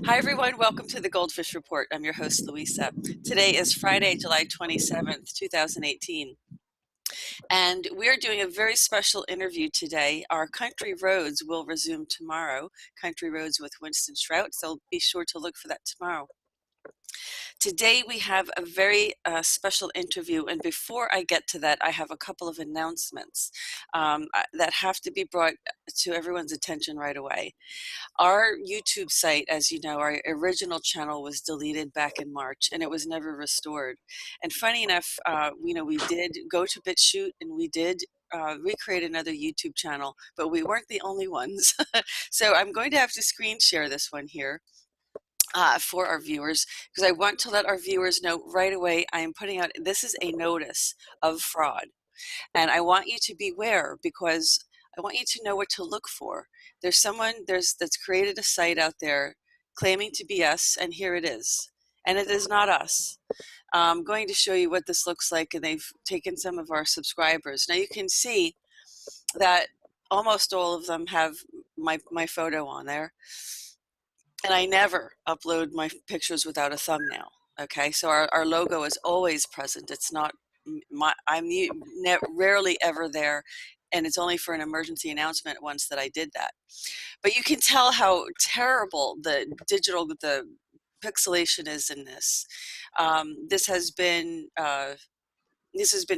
Hi, everyone. Welcome to the Goldfish Report. I'm your host, Louisa. Today is Friday, July 27th, 2018. And we're doing a very special interview today. Our Country Roads will resume tomorrow, Country Roads with Winston Shrout, so be sure to look for that tomorrow. Today we have a very special interview, and before I get to that, I have a couple of announcements that have to be brought to everyone's attention right away. Our YouTube site, as you know, our original channel was deleted back in March, and it was never restored. And funny enough, we did go to BitChute, and we did recreate another YouTube channel, but we weren't the only ones. So I'm going to have to screen share this one here. For our viewers, because I want to let our viewers know right away, I am putting out, this is a notice of fraud. And I want you to beware, because I want you to know what to look for. There's someone that's created a site out there claiming to be us, and here it is. And it is not us. I'm going to show you what this looks like, and they've taken some of our subscribers. Now you can see that almost all of them have my photo on there. And I never upload my pictures without a thumbnail. Okay, so our logo is always present. It's not I'm rarely ever there, and it's only for an emergency announcement once that I did that. But you can tell how terrible the pixelation is in this. This has been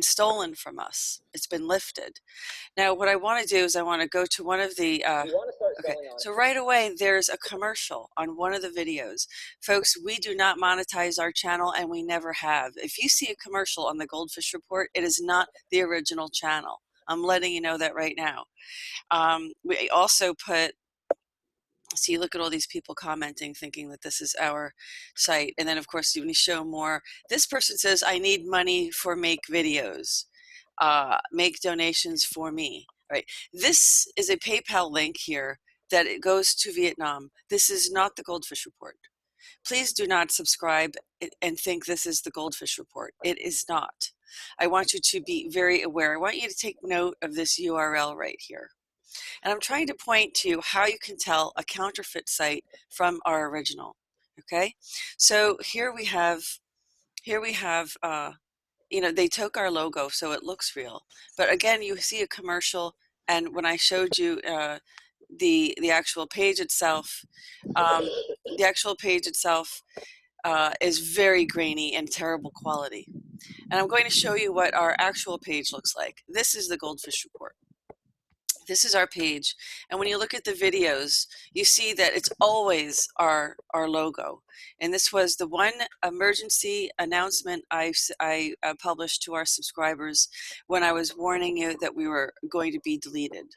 stolen from us. It's been lifted. Now, what I want to do is I want to go to one of the, okay, so right away there's a commercial on one of the videos. Folks, we do not monetize our channel, and we never have. If you see a commercial on the Goldfish Report, it is not the original channel. I'm letting you know that right now. We also put, so you look at all these people commenting, thinking that this is our site. And then, of course, when you show more, this person says, I need money for make videos. Make donations for me, right? This is a PayPal link here that it goes to Vietnam. This is not the Goldfish Report. Please do not subscribe and think this is the Goldfish Report. It is not. I want you to be very aware. I want you to take note of this URL right here. And I'm trying to point to how you can tell a counterfeit site from our original. Okay, so here we have they took our logo, so it looks real. But again, you see a commercial, and when I showed you the actual page itself, the actual page itself is very grainy and terrible quality. And I'm going to show you what our actual page looks like. This is the Goldfish Report. This is our page, and when you look at the videos, you see that it's always our logo. And this was the one emergency announcement I published to our subscribers when I was warning you that we were going to be deleted.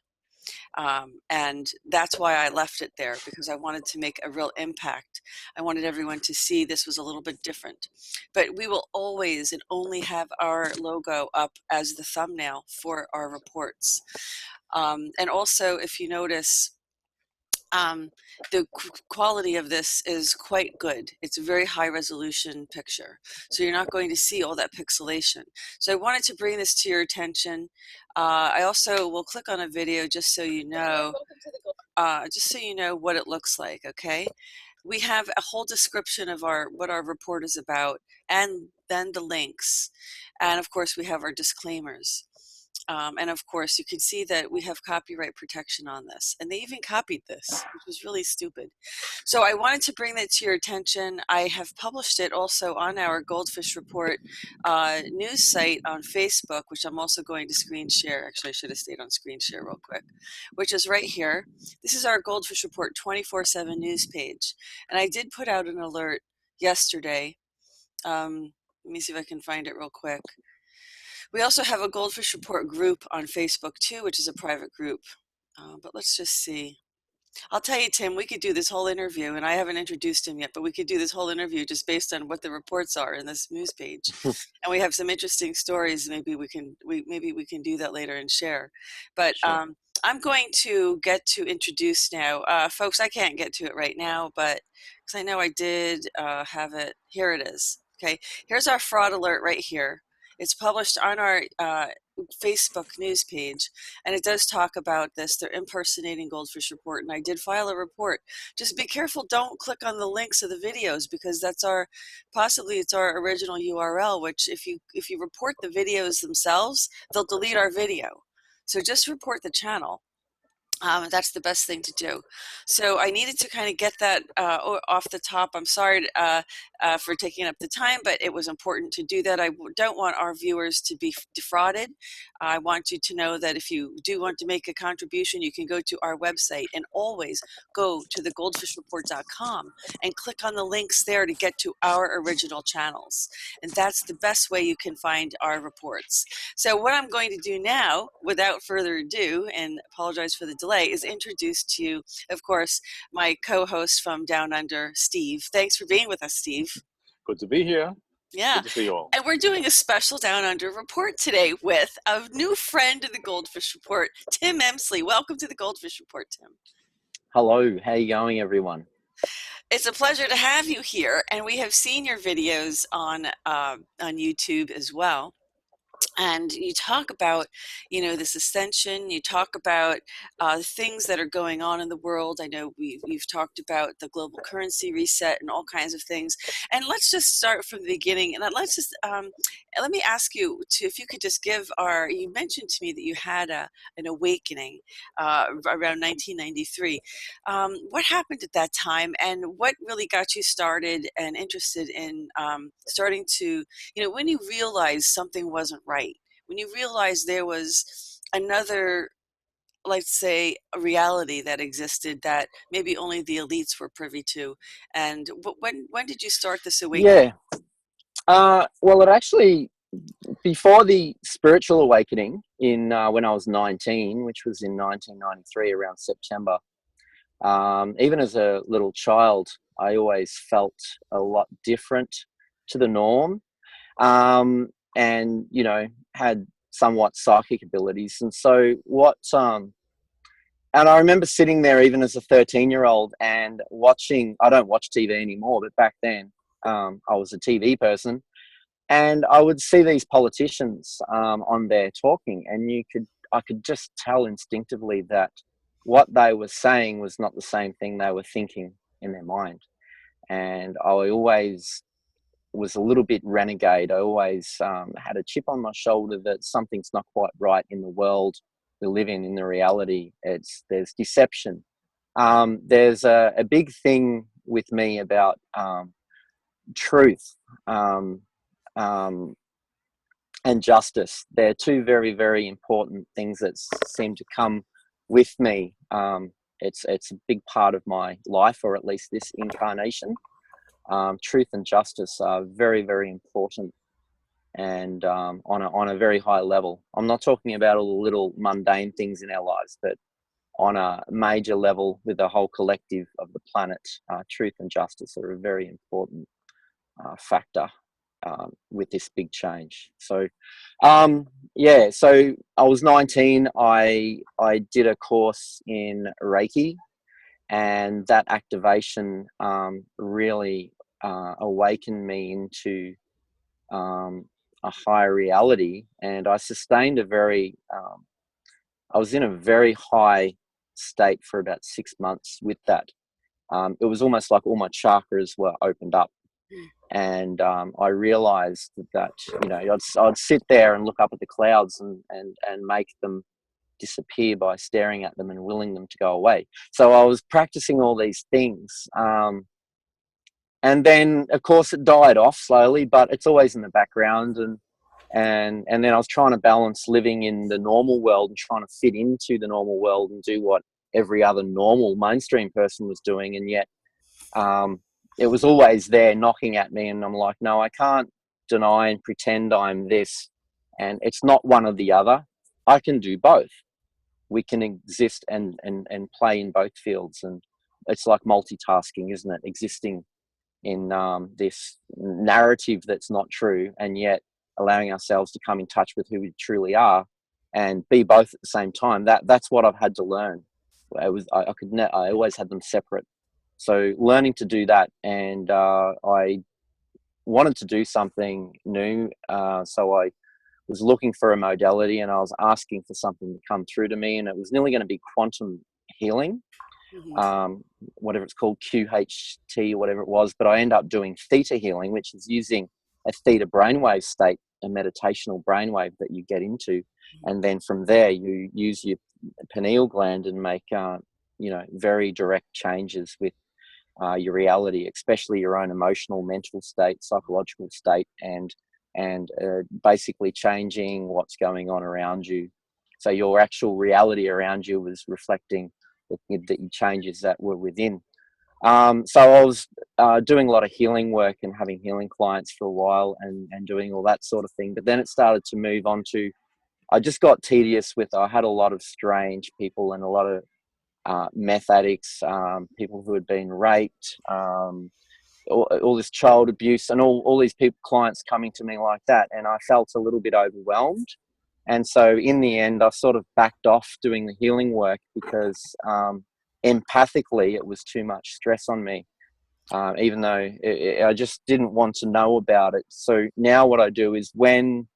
And that's why I left it there, because I wanted to make a real impact. I wanted everyone to see this was a little bit different. But we will always and only have our logo up as the thumbnail for our reports. And also, if you notice, the quality of this is quite good. It's a very high resolution picture, so you're not going to see all that pixelation. So I wanted to bring this to your attention. I also will click on a video just so you know, what it looks like. Okay, we have a whole description of what our report is about, and then the links, and of course we have our disclaimers. And of course, you can see that we have copyright protection on this. And they even copied this, which was really stupid. So I wanted to bring that to your attention. I have published it also on our Goldfish Report news site on Facebook, which I'm also going to screen share. Actually, I should have stayed on screen share real quick, which is right here. This is our Goldfish Report 24/7 news page. And I did put out an alert yesterday. Let me see if I can find it real quick. We also have a Goldfish Report group on Facebook too, which is a private group. But let's just see. I'll tell you, Tim, we could do this whole interview, and I haven't introduced him yet, but we could do this whole interview just based on what the reports are in this news page. And we have some interesting stories. Maybe we can do that later and share. But sure. I'm going to get to introduce now. Folks, I can't get to it right now, but because I know I did have it. Here it is. Okay, here's our fraud alert right here. It's published on our Facebook news page, and it does talk about this. They're impersonating Goldfish Report, and I did file a report. Just be careful, don't click on the links of the videos, because that's possibly it's our original URL, which if you report the videos themselves, they'll delete our video. So just report the channel. That's the best thing to do. So I needed to kind of get that off the top. I'm sorry for taking up the time, but it was important to do that. I don't want our viewers to be defrauded. I want you to know that if you do want to make a contribution, you can go to our website, and always go to thegoldfishreport.com and click on the links there to get to our original channels. And that's the best way you can find our reports. So what I'm going to do now, without further ado, and apologize for the delay, is introduce to you, of course, my co-host from Down Under, Steve. Thanks for being with us, Steve. Good to be here. Yeah. Good to see you all. And we're doing a special Down Under report today with a new friend of the Goldfish Report, Tim Emslie. Welcome to the Goldfish Report, Tim. Hello. How you going, everyone? It's a pleasure to have you here, and we have seen your videos on YouTube as well. And you talk about, this ascension. You talk about things that are going on in the world. I know we've talked about the global currency reset and all kinds of things. And let's just start from the beginning. And let me ask you if you could just give you mentioned to me that you had an awakening around 1993. What happened at that time, and what really got you started and interested in starting to, when you realized something wasn't right, when you realized there was another, let's say, a reality that existed that maybe only the elites were privy to, and when did you start this awakening? Yeah. Well, it actually, before the spiritual awakening when I was 19, which was in 1993 around September, even as a little child, I always felt a lot different to the norm. And had somewhat psychic abilities, and so and I remember sitting there even as a 13-year-old and watching. I don't watch TV anymore, but back then I was a TV person, and I would see these politicians on there talking, and I could just tell instinctively that what they were saying was not the same thing they were thinking in their mind. And I always was a little bit renegade. I always had a chip on my shoulder that something's not quite right in the world we live in the reality. There's deception. There's a big thing with me about truth and justice. They're two very, very important things that seem to come with me. It's a big part of my life, or at least this incarnation. Truth and justice are very, very important, and on a very high level. I'm not talking about all the little mundane things in our lives, but on a major level with the whole collective of the planet. Truth and justice are a very important factor with this big change. So so I was 19. I did a course in Reiki, and that activation really awakened me into a higher reality, and I sustained I was in a very high state for about 6 months with that. It was almost like all my chakras were opened up, and I realized that I'd sit there and look up at the clouds and make them disappear by staring at them and willing them to go away. So I was practicing all these things, and then of course it died off slowly, but it's always in the background. And then I was trying to balance living in the normal world and trying to fit into the normal world and do what every other normal mainstream person was doing, and yet it was always there knocking at me, and I'm like, no, I can't deny and pretend I'm this, and it's not one or the other. I can do both. We can exist and play in both fields, and it's like multitasking, isn't it? Existing in this narrative that's not true, and yet allowing ourselves to come in touch with who we truly are and be both at the same time. That's what I've had to learn. I always had them separate. So learning to do that, and I wanted to do something new. So I was looking for a modality, and I was asking for something to come through to me, and it was nearly going to be quantum healing, Hmm. whatever it's called, QHT or whatever it was. But I end up doing theta healing, which is using a theta brainwave state, a meditational brainwave that you get into, and then from there you use your pineal gland and make very direct changes with your reality, especially your own emotional, mental state, psychological state, and basically changing what's going on around you. So your actual reality around you was reflecting the changes that were within. So I was doing a lot of healing work and having healing clients for a while, and doing all that sort of thing. But then it started to move on to, I just got tedious with, I had a lot of strange people and a lot of meth addicts, people who had been raped, all this child abuse, and all these people, clients coming to me like that. And I felt a little bit overwhelmed. And so in the end, I sort of backed off doing the healing work because empathically it was too much stress on me, even though I just didn't want to know about it. So now what I do is when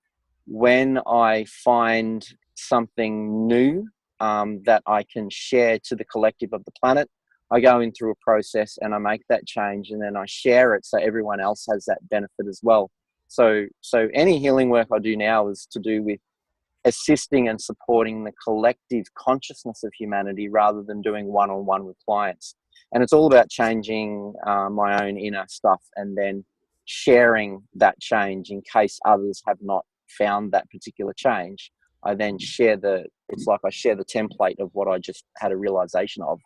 I find something new that I can share to the collective of the planet, I go in through a process and I make that change, and then I share it so everyone else has that benefit as well. So any healing work I do now is to do with assisting and supporting the collective consciousness of humanity rather than doing one-on-one with clients. And it's all about changing my own inner stuff and then sharing that change in case others have not found that particular change. I then share it's like I share the template of what I just had a realization of,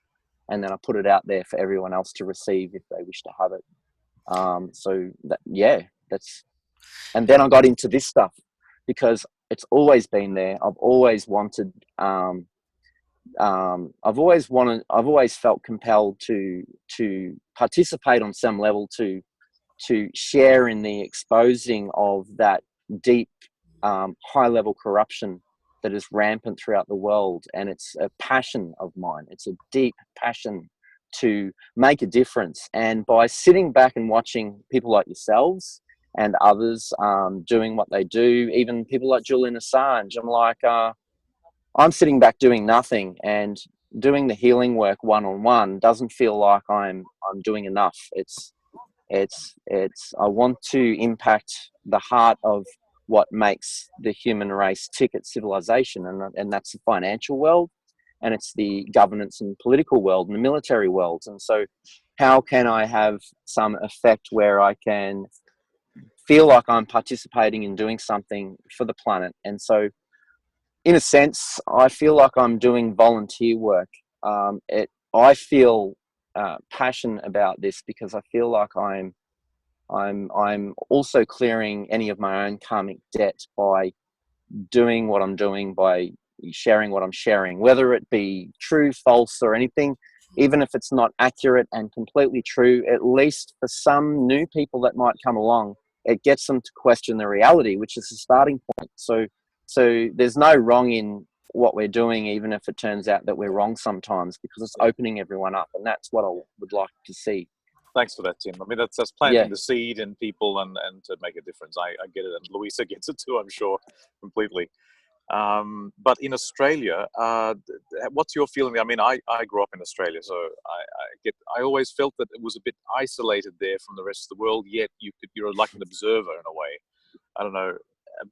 and then I put it out there for everyone else to receive if they wish to have it. And then I got into this stuff because it's always been there. I've always felt compelled to participate on some level, to share in the exposing of that deep, high level corruption that is rampant throughout the world. And it's a passion of mine. It's a deep passion to make a difference. And by sitting back and watching people like yourselves and others doing what they do, even people like Julian Assange, I'm like, I'm sitting back doing nothing, and doing the healing work one-on-one doesn't feel like I'm doing enough. It's I want to impact the heart of what makes the human race tick at civilization, and that's the financial world, and it's the governance and political world and the military world. And so how can I have some effect where I can feel like I'm participating in doing something for the planet? And so in a sense, I feel like I'm doing volunteer work. I feel passionate about this because I feel like I'm also clearing any of my own karmic debt by doing what I'm doing, by sharing what I'm sharing, whether it be true, false, or anything. Even if it's not accurate and completely true, at least for some new people that might come along, it gets them to question the reality, which is the starting point. So there's no wrong in what we're doing, even if it turns out that we're wrong sometimes, because it's opening everyone up, and that's what I would like to see. Thanks for that, Tim. I mean, that's planting the seed in people and to make a difference. I get it, and Louisa gets it too, I'm sure, completely. But in Australia, what's your feeling? I mean, I grew up in Australia, so I always felt that it was a bit isolated there from the rest of the world. Yet you're like an observer in a way. I don't know,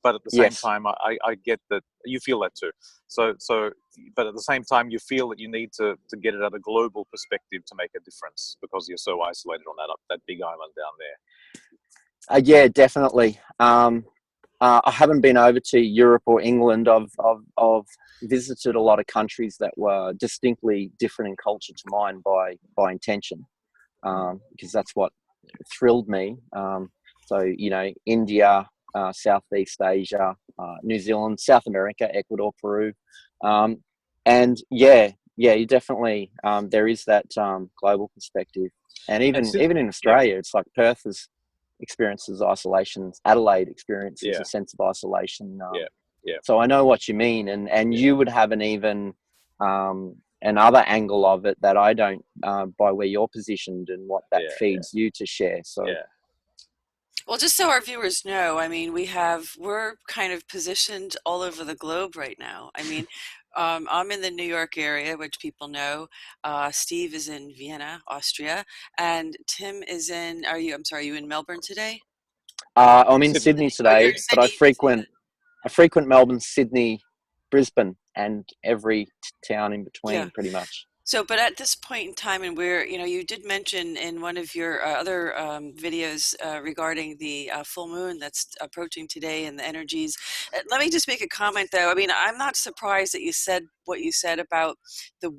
but at the same time, I get that you feel that too. So, but at the same time, you feel that you need to get it at a global perspective to make a difference because you're so isolated on that big island down there. Yeah, definitely. I haven't been over to Europe or England. I've visited a lot of countries that were distinctly different in culture to mine by intention, because that's what thrilled me. So, India, Southeast Asia, New Zealand, South America, Ecuador, Peru. And you definitely, there is that global perspective. And even in Australia, it's like Perth experiences isolation, Adelaide experiences a sense of isolation. So I know what you mean, and you would have an even another angle of it that I don't, by where you're positioned and what that feeds you to share. So Well, just so our viewers know, I mean, we're kind of positioned all over the globe right now. I mean, I'm in the New York area, which people know. Steve is in Vienna, Austria, and Tim is I'm sorry, are you in Melbourne today? I'm in Sydney. Sydney Oh, you're today, in but I Sydney. frequent Melbourne, Sydney, Brisbane, and every town in Yeah. between, pretty much. So, but at this point in time, and you did mention in one of your other videos regarding the full moon that's approaching today and the energies. Let me just make a comment, though. I mean, I'm not surprised that you said what you said about the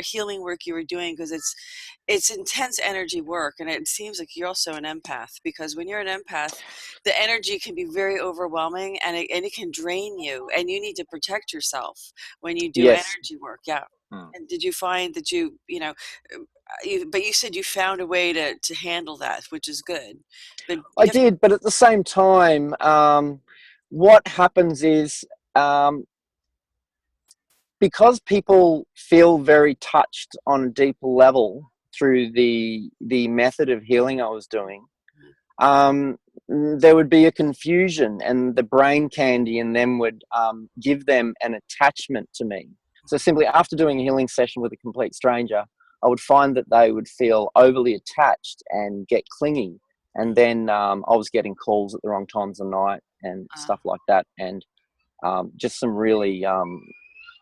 healing work you were doing, because it's intense energy work, and it seems like you're also an empath, because when you're an empath, the energy can be very overwhelming, and it can drain you, and you need to protect yourself when you do Yes, energy work. Yeah. Hmm. And did you find that but you said you found a way to handle that, which is good. But I did, but at the same time, what happens is, um, because people feel very touched on a deeper level through the method of healing I was doing, um, there would be a confusion, and the brain candy in them would give them an attachment to me. So simply after doing a healing session with a complete stranger, I would find that they would feel overly attached and get clingy. And then I was getting calls at the wrong times of night and stuff like that. And just some really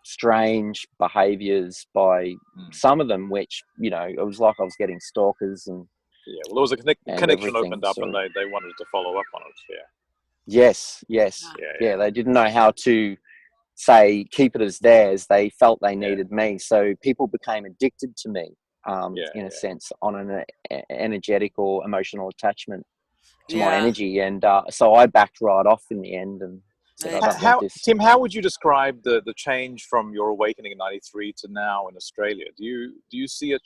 strange behaviors by some of them, which, it was like I was getting stalkers and Yeah, well, there was a connection everything. opened up, So and they wanted to follow up on it. Yeah, yes, yeah, yeah. They didn't know how to say keep it as theirs. They felt they yeah, needed me, so people became addicted to me, yeah, in a yeah. sense, on an energetic or emotional attachment to my yeah, energy, and so I backed right off in the end and said, I don't want How, this. Tim? How would you describe the change from your awakening in '93 to now in Australia? Do you see a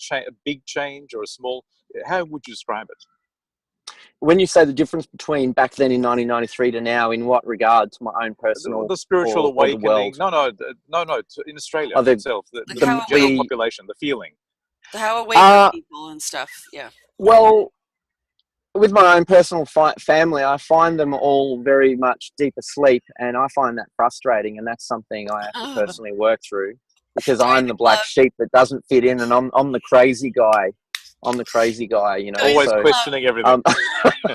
big change or a small? How would you describe it? When you say the difference between back then in 1993 to now, in what regard? To my own The, personal the spiritual or the awakening? world? No. In Australia Oh, itself, like the how general awake, the population, the feeling. how awake are uh, people and stuff? Yeah. well, with my own personal family, I find them all very much deep asleep, and I find that frustrating, and that's something I have to personally work through, because Join I'm the the club. black sheep that doesn't fit in, and I'm the crazy guy. I'm the crazy guy, Join the Always So, club. questioning everything. um, No,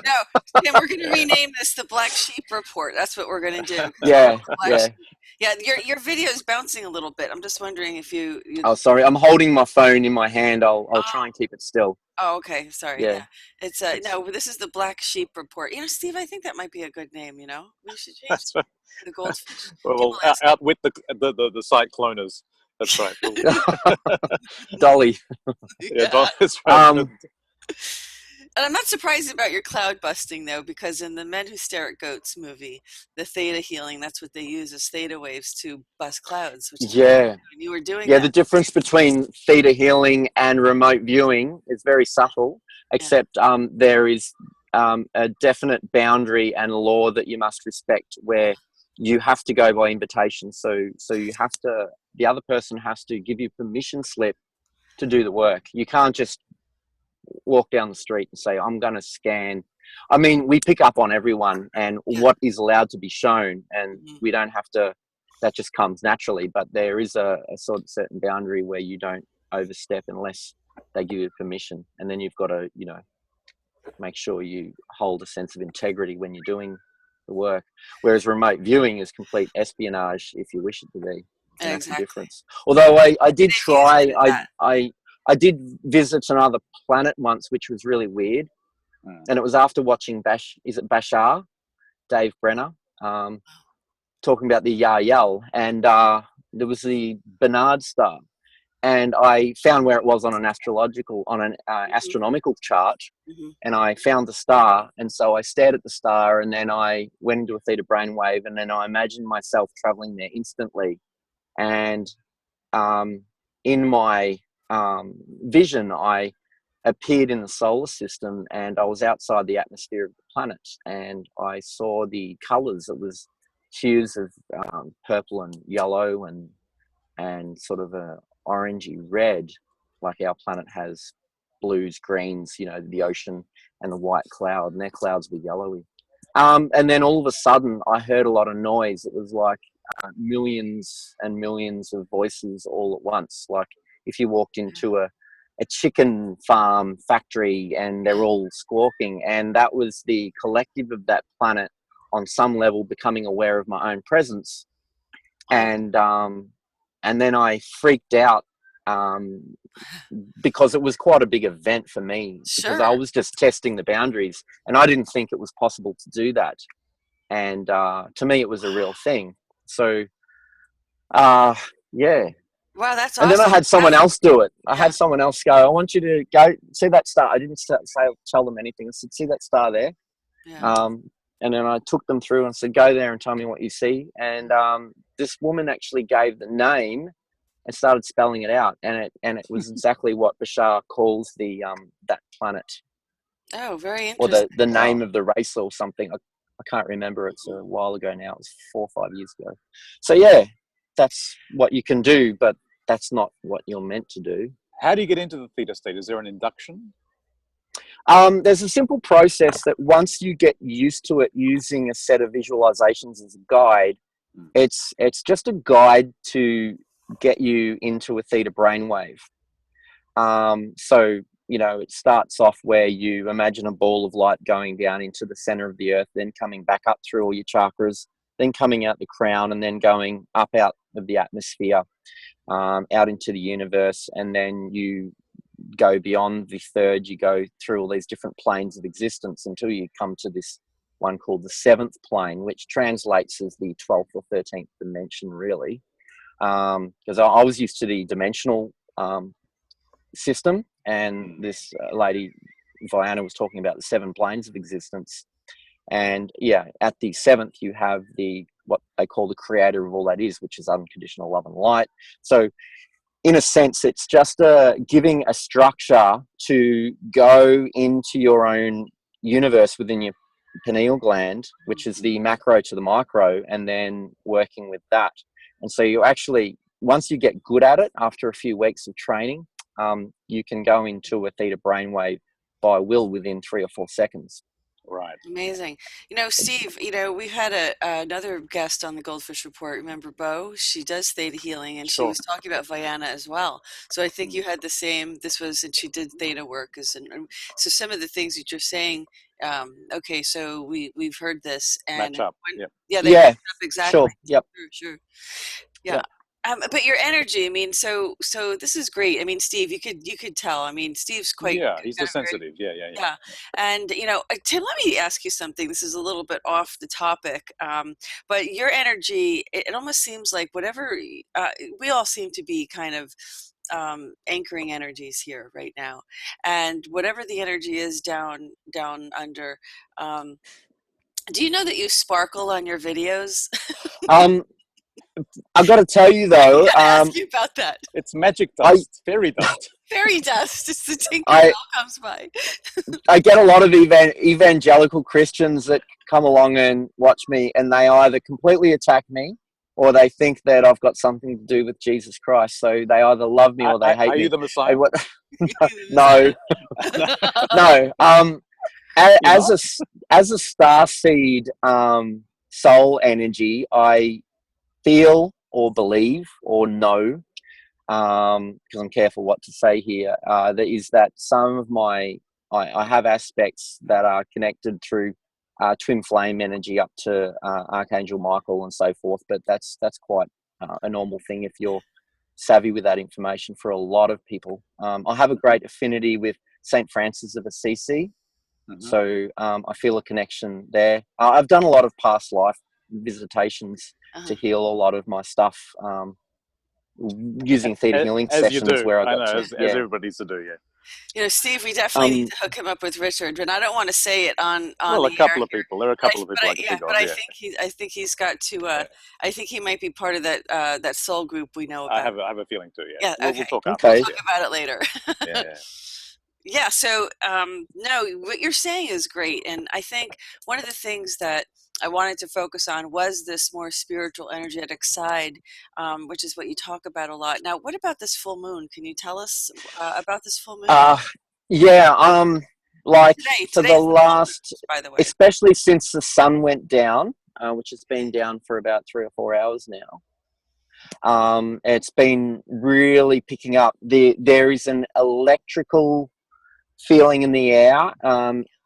Tim, we're going to rename this the Black Sheep Report. That's what we're going to do. 'Cause you're yeah, the black yeah. sheep. Yeah, your video is bouncing a little bit. I'm just wondering if you. Oh, sorry, I'm holding my phone in my hand. I'll try Oh, and keep it still. oh, okay. Sorry. Yeah, Yeah, it's it's no. This is the Black Sheep Report. Steve, I think that might be a good name. We should change That's right. the Goldfish. Well, People ask me. out with the cycloners. That's right. Dolly. Yeah, Yeah. that's right. Um, And I'm not surprised about your cloud busting, though, because in the Men Who Stare at Goats movie, the theta healing, that's what they use as theta waves to bust clouds, which is what yeah. you were doing Yeah, the that. difference between theta healing and remote viewing is very subtle, Yeah. except there is a definite boundary and law that you must respect, where you have to go by invitation. So you have to, the other person has to give you permission slip to do the work. You can't just walk down the street and say, I'm going to scan. I mean, we pick up on everyone and Yeah. what is allowed to be shown, and Mhm. we don't have to, that just comes naturally. But there is a sort of certain boundary where you don't overstep unless they give you permission. And then you've got to, make sure you hold a sense of integrity when you're doing the work. Whereas remote viewing is complete espionage, if you wish it to be. And that's the Exactly. difference. Although I did They've used try, it in that. I did visit another planet once, which was really weird. And it was after watching Bashar, Dave Brenner, talking about the Yahyel, and there was the Bernard star, and I found where it was on an astronomical chart, Hmm. and I found the star, and so I stared at the star, and then I went into a theta brainwave, and then I imagined myself traveling there instantly, and in my vision, I appeared in the solar system, and I was outside the atmosphere of the planet, and I saw the colors. It was hues of purple and yellow and sort of a orangey red, like our planet has blues, greens, you know, the ocean and the white cloud, and their clouds were yellowy. And then all of a sudden I heard a lot of noise. It was like millions and millions of voices all at once. Like if you walked into a chicken farm factory and they're all squawking, and that was the collective of that planet on some level becoming aware of my own presence. And then I freaked out because it was quite a big event for me, because I was just testing the boundaries and I didn't think it was possible to do that. And to me, it was a real thing. So, yeah. Wow, that's awesome. And then I had someone else do it. I had someone else go, I want you to go see that star. I didn't tell them anything. I said, see that star there? Yeah. And then I took them through and said, go there and tell me what you see. And this woman actually gave the name and started spelling it out. And it was exactly what Bashar calls the that planet. Oh, very interesting. Or the name of the race or something. I can't remember. It's a while ago now. It was 4 or 5 years ago. So, yeah, that's what you can do, but that's not what you're meant to do. How do you get into the theta state? Is there an induction? There's a simple process that once you get used to it, using a set of visualizations as a guide, it's just a guide to get you into a theta brainwave. So, you know, it starts off where you imagine a ball of light going down into the center of the earth, then coming back up through all your chakras, then coming out the crown, and then going up out of the atmosphere, out into the universe, and then you go beyond the third, you go through all these different planes of existence until you come to this one called the seventh plane, which translates as the 12th or 13th dimension, really. Because I was used to the dimensional system, and this lady, Vianna, was talking about the 7 planes of existence. And yeah, at the 7th, you have what they call the creator of all that is, which is unconditional love and light. So in a sense, it's just giving a structure to go into your own universe within your pineal gland, which is the macro to the micro, and then working with that. And so you actually, once you get good at it, after a few weeks of training, you can go into a theta brainwave by will within 3 or 4 seconds. Right. Amazing. You know, Steve, you know, we had another guest on the Goldfish Report. Remember Bo? She does theta healing, and she was talking about Vianna as well. So I think you had the same, and she did theta work. And so some of the things that you're saying, okay, so we've heard this. And match up. Yeah, they match up exactly. Sure. Yep. Sure. Yeah. But your energy, I mean, so this is great. I mean, Steve, you could tell. I mean, Steve's quite. Yeah, he's a sensitive. Yeah. And, you know, Tim, let me ask you something. This is a little bit off the topic, but your energy, it almost seems like whatever, we all seem to be kind of anchoring energies here right now. And whatever the energy is down under, do you know that you sparkle on your videos? I've got to tell you though, ask you about that. It's magic dust, fairy dust. Fairy dust. It's the tinkle that comes by. I get a lot of evangelical Christians that come along and watch me, and they either completely attack me, or they think that I've got something to do with Jesus Christ. So they either love me or they hate me. Are you the Messiah? No, no. As a starseed soul energy, I feel or believe or know, because I'm careful what to say here, that some of I have aspects that are connected through twin flame energy up to Archangel Michael and so forth, but that's quite a normal thing if you're savvy with that information for a lot of people. I have a great affinity with St. Francis of Assisi, so I feel a connection there. I've done a lot of past life visitations to heal a lot of my stuff, using theta healing sessions where I got as everybody needs to do. You know, Steve, we definitely need to hook him up with Richard, but I don't want to say it on well, a couple of people. There are a couple of people I can think of. But I think he's got to. I think he might be part of that soul group we know about. I have a feeling too. Yeah. We'll talk We'll talk about it later. Yeah. So no, what you're saying is great, and I think one of the things that I wanted to focus on was this more spiritual, energetic side, which is what you talk about a lot. Now, what about this full moon? Can you tell us about this full moon? Yeah, like for the Today's the last, by the way. especially since the sun went down, which has been down for about 3 or 4 hours now. It's been really picking up. There is an electrical feeling in the air.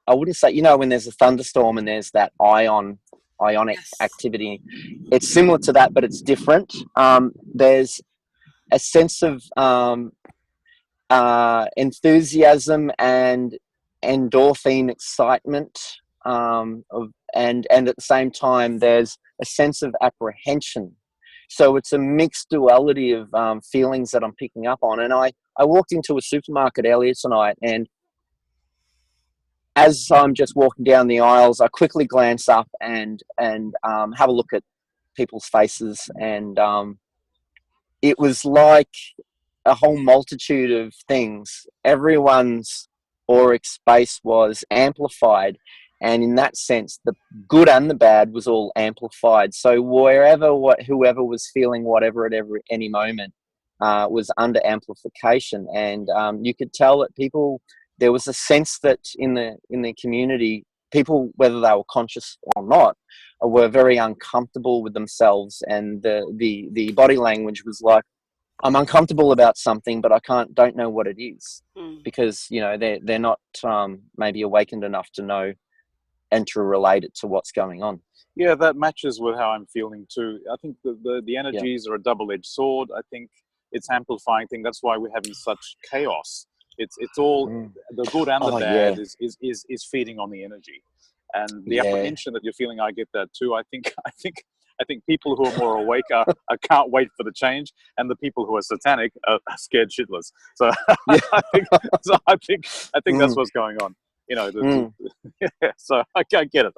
I wouldn't say, when there's a thunderstorm and there's that ionic Yes. activity. It's similar to that, but it's different. There's a sense of enthusiasm and endorphin excitement, and at the same time there's a sense of apprehension. So it's a mixed duality of feelings that I'm picking up on. And I walked into a supermarket earlier tonight, and as I'm just walking down the aisles, I quickly glance up and have a look at people's faces, and it was like a whole multitude of things. Everyone's auric space was amplified, and in that sense, the good and the bad was all amplified. So whoever was feeling whatever at any moment was under amplification, and you could tell that people. There was a sense that in the community, people, whether they were conscious or not, were very uncomfortable with themselves, and the body language was like, I'm uncomfortable about something, but I don't know what it is, because they're not maybe awakened enough to know and to relate it to what's going on. Yeah, that matches with how I'm feeling too. I think the energies are a double-edged sword. I think it's amplifying thing. That's why we're having such chaos. It's all the good and the bad is feeding on the energy, and the apprehension that you're feeling. I get that too. I think people who are more awake are can't wait for the change, and the people who are satanic are scared shitless. So I think that's what's going on. So I get it.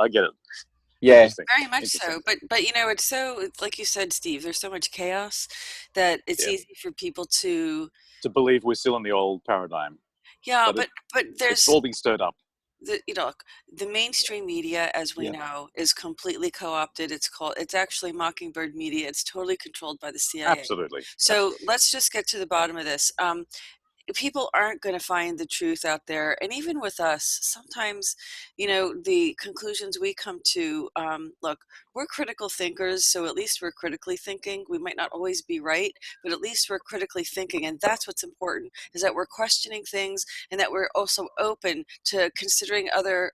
Yeah, very much so. But it's so, like you said, Steve. There's so much chaos that it's easy for people to believe we're still in the old paradigm. Yeah, but there's it's all being stirred up. The mainstream media, as we know, is completely co-opted. It's actually Mockingbird media. It's totally controlled by the CIA. Absolutely. So let's just get to the bottom of this. People aren't going to find the truth out there, and even with us, sometimes the conclusions we come to, look, we're critical thinkers, so at least we're critically thinking. We might not always be right, but at least we're critically thinking, and that's what's important, is that we're questioning things, and that we're also open to considering other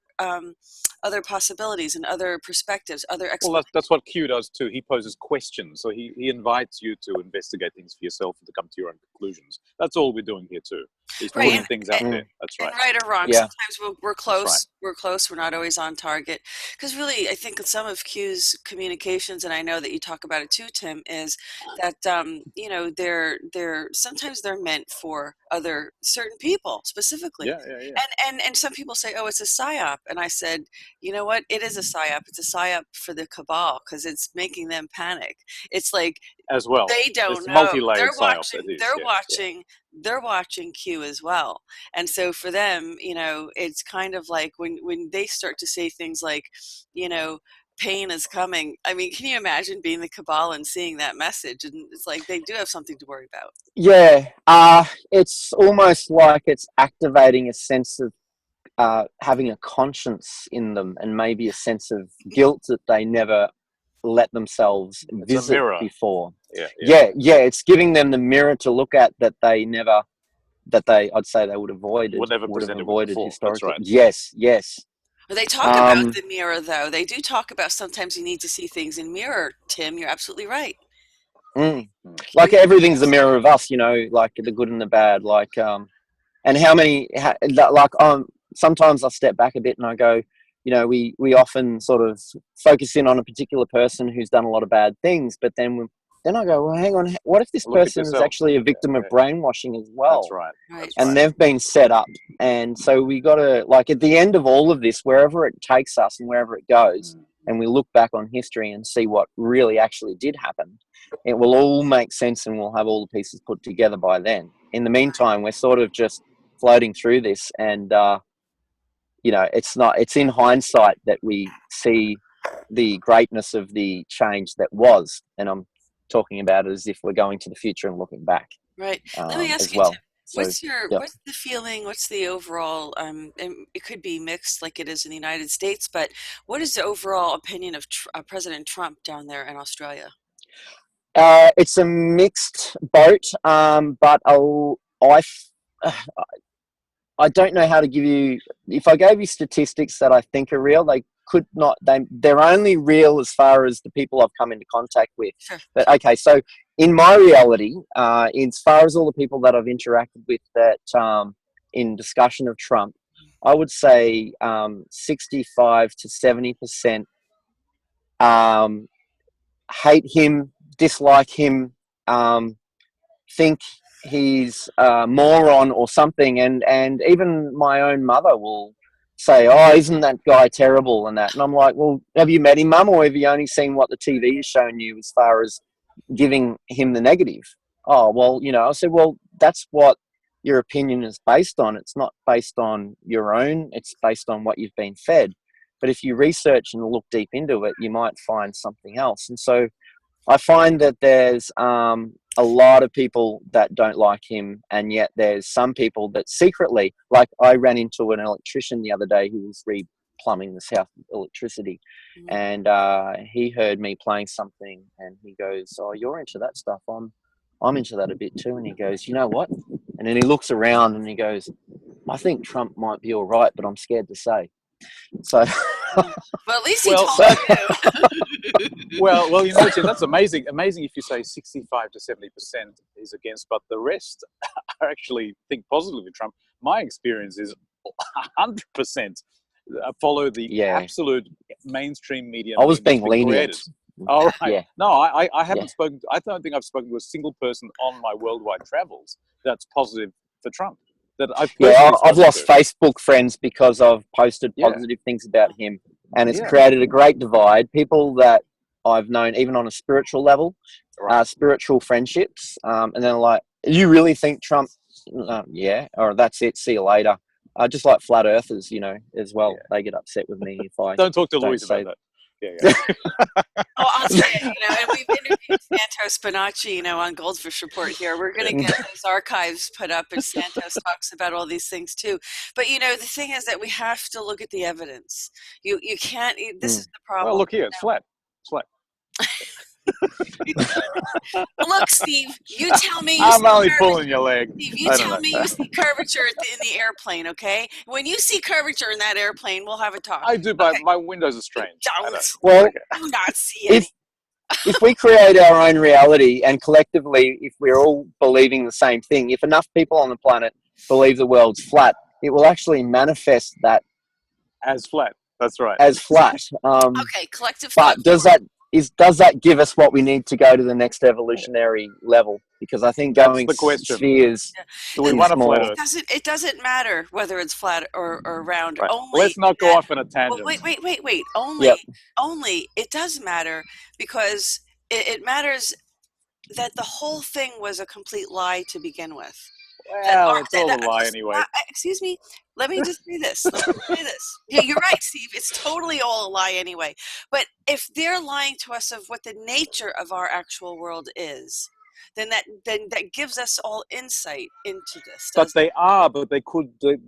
possibilities and other perspectives, other explanations. Well, that's what Q does too. He poses questions, so he invites you to investigate things for yourself and to come to your own conclusions. That's all we're doing here too. He's putting things out there. That's right. And right or wrong, sometimes we're close. Right. We're close. We're not always on target. Because really, I think some of Q's communications, and I know that you talk about it too, Tim, is that they're sometimes they're meant for other certain people specifically. Yeah. And some people say, oh, it's a psyop, and I said, you know what? It is a psyop. It's a psyop for the cabal, because it's making them panic. It's like, as well, they don't know. They're watching Q as well, and so for them, it's kind of like when they start to say things like, pain is coming. I mean, can you imagine being the cabal and seeing that message? And it's like they do have something to worry about. Yeah, it's almost like it's activating a sense of having a conscience in them, and maybe a sense of guilt that they never let themselves visit before. Yeah. It's giving them the mirror to look at that I'd say they would have avoided historically. Right. Yes. Well, they talk about the mirror, though. They do talk about sometimes you need to see things in mirror, Tim. You're absolutely right. Like everything's a mirror of us, like the good and the bad. Like, and sometimes I step back a bit and I go, we often sort of focus in on a particular person who's done a lot of bad things, but then I go, well, hang on, what if this person is actually a victim of brainwashing as well? That's right. And they've been set up. And so we got to, like, at the end of all of this, wherever it takes us and wherever it goes, and we look back on history and see what really actually did happen, it will all make sense, and we'll have all the pieces put together by then. In the meantime, we're sort of just floating through this, and it's in hindsight that we see the greatness of the change that was, and I'm talking about it as if we're going to the future and looking back. Right. Let me ask you, well. Tim, So, yeah. What's the feeling? What's the overall? And it could be mixed, like it is in the United States. But what is the overall opinion of President Trump down there in Australia? It's a mixed boat, but I don't know how to give you. If I gave you statistics that I think are real, they could not. They're only real as far as the people I've come into contact with. Sure. But okay, so in my reality, as far as all the people that I've interacted with that in discussion of Trump, I would say 65 to 70% hate him, dislike him, think he's a moron or something, and even my own mother will say, "Oh, isn't that guy terrible?" and that, and I'm like, "Well, have you met him, Mum, or have you only seen what the TV is showing you as far as giving him the negative?" "Oh, well, I said, "Well, that's what your opinion is based on. It's not based on your own. It's based on what you've been fed. But if you research and look deep into it, you might find something else." And so I find that there's a lot of people that don't like him, and yet there's some people that secretly, like I ran into an electrician the other day who was re-plumbing the South electricity, and he heard me playing something, and he goes, "Oh, you're into that stuff. I'm into that a bit too." And he goes, "You know what?" And then he looks around and he goes, "I think Trump might be all right, but I'm scared to say." So, well, at least he told you. well, Tim, that's amazing. Amazing if you say 65 to 70% is against, but the rest are actually think positively of Trump. My experience is 100% follow the absolute mainstream media. I was being lenient. All right. Yeah. No, I haven't spoken. I don't think I've spoken to a single person on my worldwide travels that's positive for Trump. That I've lost Facebook friends because I've posted positive things about him, and it's created a great divide. People that I've known, even on a spiritual level, spiritual friendships, and then like, "You really think Trump?" Yeah, or "That's it. See you later." Just like flat earthers, as well. Yeah. They get upset with me if I don't talk to Louise about that. Yeah. Oh, I'll tell you, and we've interviewed Santos Bonacci, on Goldfish Report here. We're going to get those archives put up, and Santos talks about all these things too. But, the thing is that we have to look at the evidence. You can't, this is the problem. Well, look here, it's flat. It's flat. Look, Steve, you tell me I'm only pulling your leg. Steve, you tell me you see curvature in the airplane, okay? When you see curvature in that airplane, we'll have a talk. I do, but my windows are strange. Well, do not see any. If we create our own reality, and collectively, if we're all believing the same thing, if enough people on the planet believe the world's flat, it will actually manifest that as flat. That's right. As flat. Okay, collective. But does that give us what we need to go to the next evolutionary level? Because I think going spheres. Do we want a flat Earth? It doesn't matter whether it's flat or round. Right. Only let's not go off on a tangent. Well, wait. Only it does matter because it matters that the whole thing was a complete lie to begin with. Well, it's all a lie anyway. Excuse me. Let me just say this. Yeah, you're right, Steve. It's totally all a lie anyway. But if they're lying to us of what the nature of our actual world is, then that gives us all insight into this. But they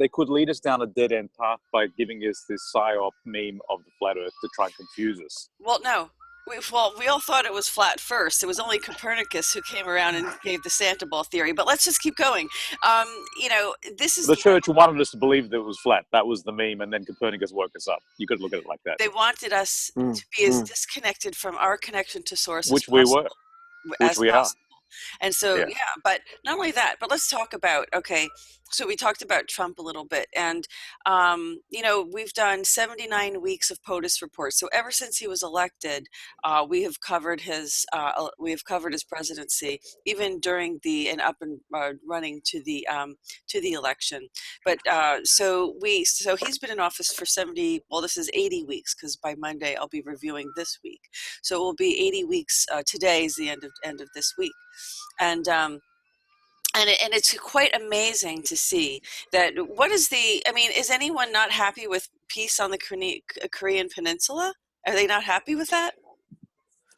could lead us down a dead end path by giving us this psyop meme of the flat Earth to try and confuse us. Well, no. We all thought it was flat first. It was only Copernicus who came around and gave the Santa ball theory. But let's just keep going. This is the church wanted us to believe that it was flat. That was the meme, and then Copernicus woke us up. You could look at it like that. They wanted us to be as disconnected from our connection to source, which we were, which we are. And so, but not only that, but let's talk about, so we talked about Trump a little bit, and, we've done 79 weeks of POTUS reports. So ever since he was elected, we have covered his presidency, even during and up and running to the election. But so he's been in office for this is 80 weeks, because by Monday I'll be reviewing this week. So it will be 80 weeks. Today is the end of this week. And it's quite amazing to see that. Is anyone not happy with peace on the Korean Peninsula? Are they not happy with that?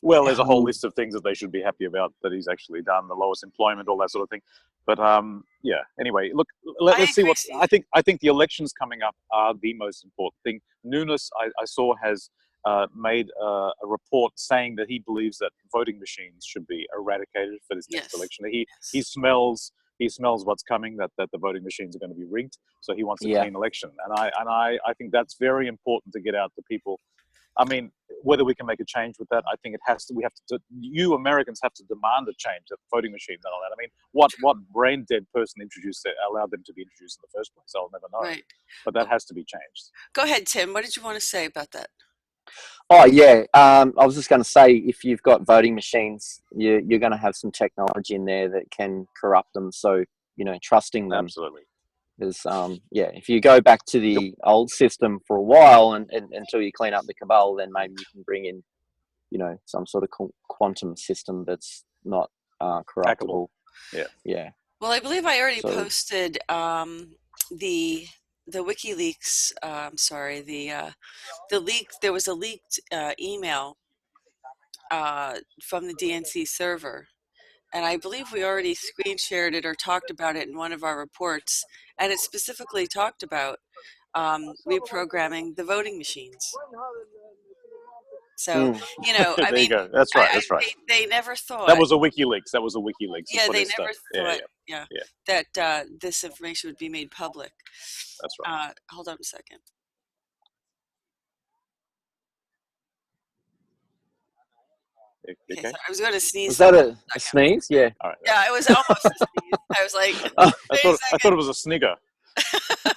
Well, there's a whole list of things that they should be happy about that he's actually done, the lowest employment, all that sort of thing. But yeah. Anyway, look, I let's see agree, what Steve. I think the elections coming up are the most important thing. Nunes, I saw, has made a report saying that he believes that voting machines should be eradicated for this next Yes. election. Yes. He smells what's coming, that the voting machines are going to be rigged. So he wants a Yeah. clean election, and I think that's very important to get out to people. I mean, whether we can make a change with that, I think it has to. We have to. You Americans have to demand a change that voting machines are allowed. I mean, what brain dead person allowed them to be introduced in the first place? I'll never know. Right. But that has to be changed. Go ahead, Tim. What did you want to say about that? Oh yeah, I was just going to say, if you've got voting machines, you're going to have some technology in there that can corrupt them. So trusting them. Absolutely. Is yeah, if you go back to the old system for a while and until you clean up the cabal, then maybe you can bring in some sort of quantum system that's not corruptible. Yeah. Well, I believe I already So- posted the WikiLeaks. I'm sorry, the leak. There was a leaked email from the DNC server, and I believe we already screen shared it or talked about it in one of our reports, and it specifically talked about reprogramming the voting machines. So, I there mean, you go. That's right. That's right. They never thought. That was a WikiLeaks. That was a WikiLeaks. Yeah, they never thought. Yeah. That this information would be made public. That's right. Hold on a second. Okay, so I was going to sneeze. Was that a sneeze? Yeah. All right. Yeah, it was almost a sneeze. I was like, I thought it was a snigger.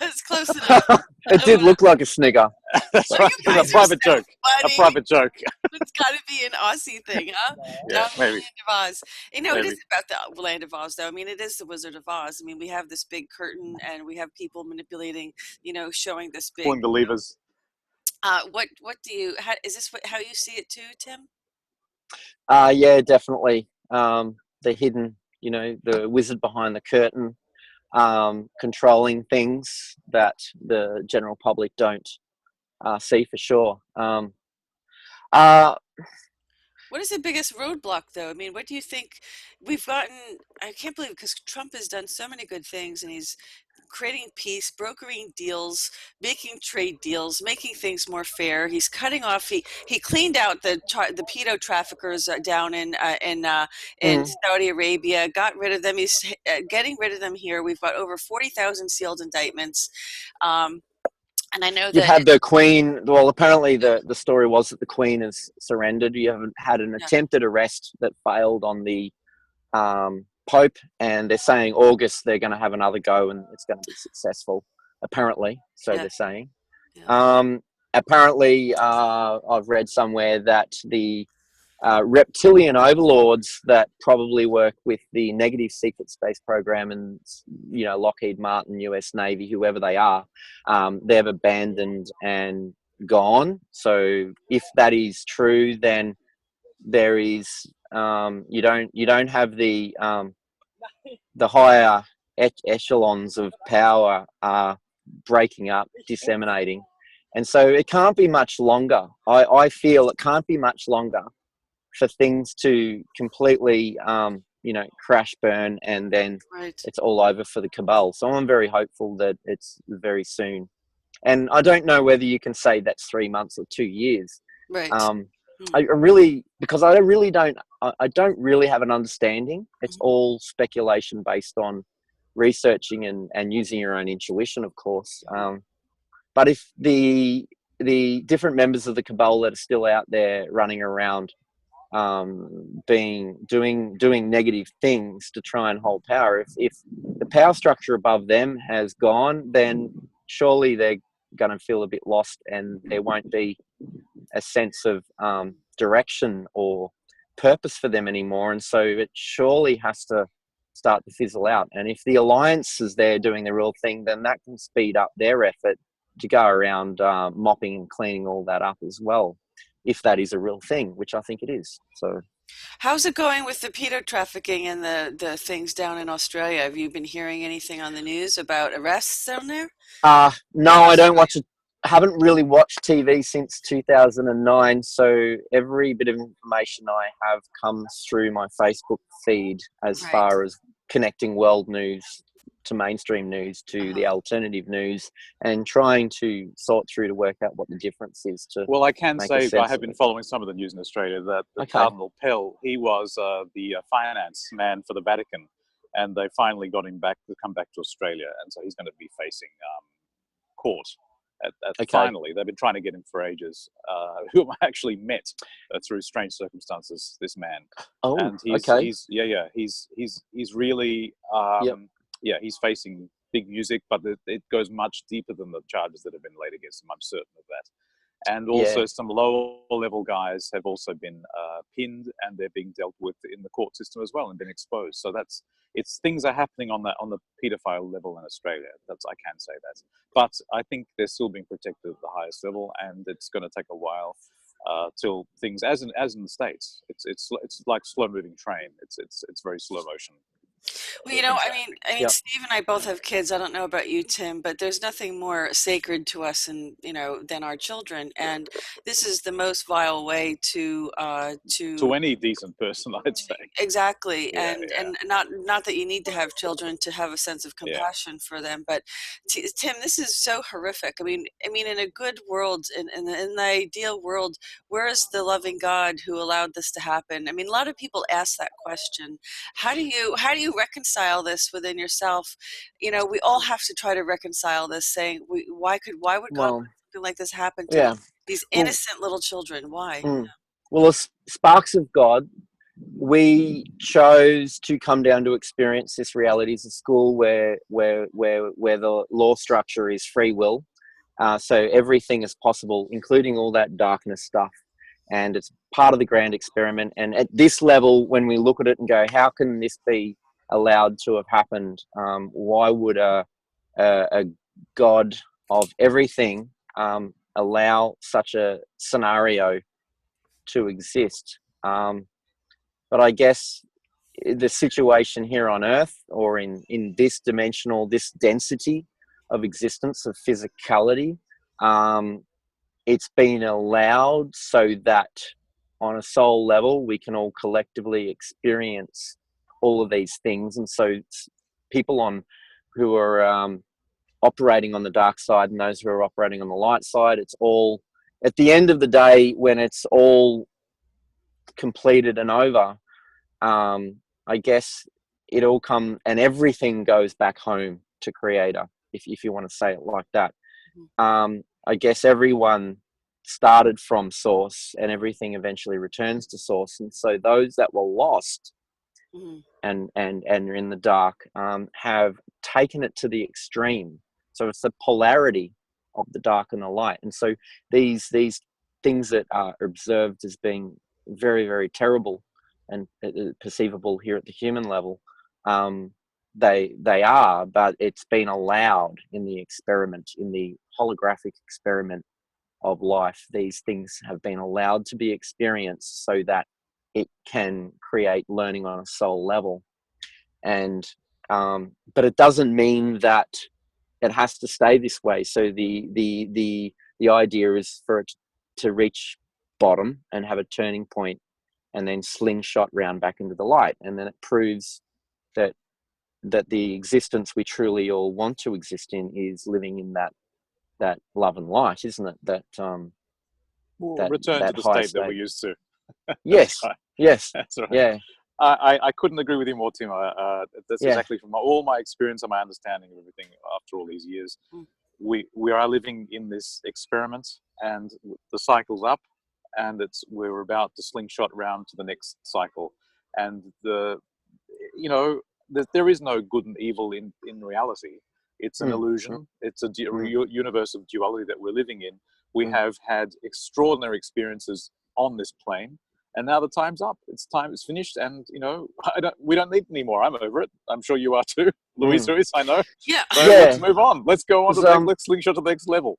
It's close enough. It did look like a snigger. That's right. You guys A private are so joke. funny. A private joke. It's got to be an Aussie thing, huh? Yeah, Not the maybe. Land of Oz. It is Maybe. about the Land of Oz, though. I mean, it is the Wizard of Oz. I mean, we have this big curtain, and we have people manipulating, showing this big. Pulling the levers. What do you? Is this how you see it too, Tim? Yeah, definitely. The hidden, the wizard behind the curtain, controlling things that the general public don't see for sure. What is the biggest roadblock, though? I mean, what do you think we've gotten? I can't believe, because Trump has done so many good things, and he's creating peace, brokering deals, making trade deals, making things more fair. He's cutting off. He cleaned out the pedo traffickers down in Saudi Arabia. Got rid of them. He's getting rid of them here. We've got over 40,000 sealed indictments. And I know that you've had the Queen. Well, apparently the story was that the Queen has surrendered. You haven't had an attempted arrest that failed on the Pope, and they're saying August they're going to have another go and it's going to be successful. Apparently, so they're saying. Yeah. Apparently, I've read somewhere that the reptilian overlords that probably work with the negative secret space program and Lockheed Martin, US Navy, whoever they are, they've abandoned and gone. So if that is true, then there is you don't have the higher echelons of power breaking up, disseminating, and so it can't be much longer. I feel it can't be much longer for things to completely, crash burn, and then it's all over for the cabal. So I'm very hopeful that it's very soon. And I don't know whether you can say that's 3 months or 2 years. Right. I really don't really have an understanding. It's all speculation based on researching and using your own intuition, of course. But if the different members of the cabal that are still out there running around, doing negative things to try and hold power, if the power structure above them has gone, then surely they're going to feel a bit lost, and there won't be a sense of direction or purpose for them anymore. And so it surely has to start to fizzle out. And if the alliance is there doing the real thing, then that can speed up their effort to go around mopping and cleaning all that up as well, if that is a real thing, which I think it is. So how's it going with the pedo trafficking and the things down in Australia? Have you been hearing anything on the news about arrests down there? No, I don't watch it. I haven't really watched TV since 2009, so every bit of information I have comes through my Facebook feed as far as connecting world news to mainstream news to the alternative news, and trying to sort through to work out what the difference is. To well, I can make a say I sense have of been it. following some of the news in Australia that Okay. Cardinal Pell, he was the finance man for the Vatican, and they finally got him back to come back to Australia, and so he's going to be facing court. Okay. Finally, they've been trying to get him for ages. Whom I actually met through strange circumstances. This man, Oh, and he's really he's facing big music, but it goes much deeper than the charges that have been laid against him. I'm certain of that. And also some lower level guys have also been pinned, and they're being dealt with in the court system as well and been exposed. So things are happening on the paedophile level in Australia. I can say that. But I think they're still being protected at the highest level, and it's going to take a while till things, as in the States, it's like slow moving train. It's very slow motion. Well, I mean, Steve and I both have kids. I don't know about you, Tim, but there's nothing more sacred to us than our children. And this is the most vile way to any decent person, I'd say. Exactly. And not that you need to have children to have a sense of compassion for them, but Tim, this is so horrific. I mean, in a good world, in the ideal world, where is the loving God who allowed this to happen? I mean, a lot of people ask that question. How do you reconcile this within yourself? We all have to try to reconcile this, saying, why would God let something like this happen to these innocent little children? Why? Well, as sparks of God, we chose to come down to experience this reality as a school where the law structure is free will. So everything is possible, including all that darkness stuff. And it's part of the grand experiment. And at this level, when we look at it and go, how can this be allowed to have happened? Why would a God of everything allow such a scenario to exist? But I guess the situation here on Earth, or in this density of existence, of physicality, it's been allowed so that on a soul level, we can all collectively experience all of these things. And so people who are operating on the dark side and those who are operating on the light side, it's all, at the end of the day, when it's all completed and over, I guess it all and everything goes back home to Creator, if you want to say it like that. I guess everyone started from Source, and everything eventually returns to Source. And so those that were lost and are in the dark have taken it to the extreme. So it's the polarity of the dark and the light. And so these things that are observed as being very, very terrible and perceivable here at the human level, they are, but it's been allowed in the experiment, in the holographic experiment of life. These things have been allowed to be experienced so that it can create learning on a soul level. And but it doesn't mean that it has to stay this way. So the idea is for it to reach bottom and have a turning point, and then slingshot round back into the light. And then it proves that the existence we truly all want to exist in is living in that love and light, isn't it? That return to the state that we used to. Yes. Right. Yes. That's right. Yeah. I couldn't agree with you more, Tim. That's exactly from all my experience and my understanding of everything after all these years. We are living in this experiment, and the cycle's up, and we're about to slingshot round to the next cycle. And there is no good and evil in reality. It's an illusion. It's a universe of duality that we're living in. We have had extraordinary experiences on this plane, and now the time's up. It's finished, and we don't need it anymore. I'm over it. I'm sure you are too, Louisa is. I know. Yeah. So let's move on. Let's go on to the next slingshot to the next level.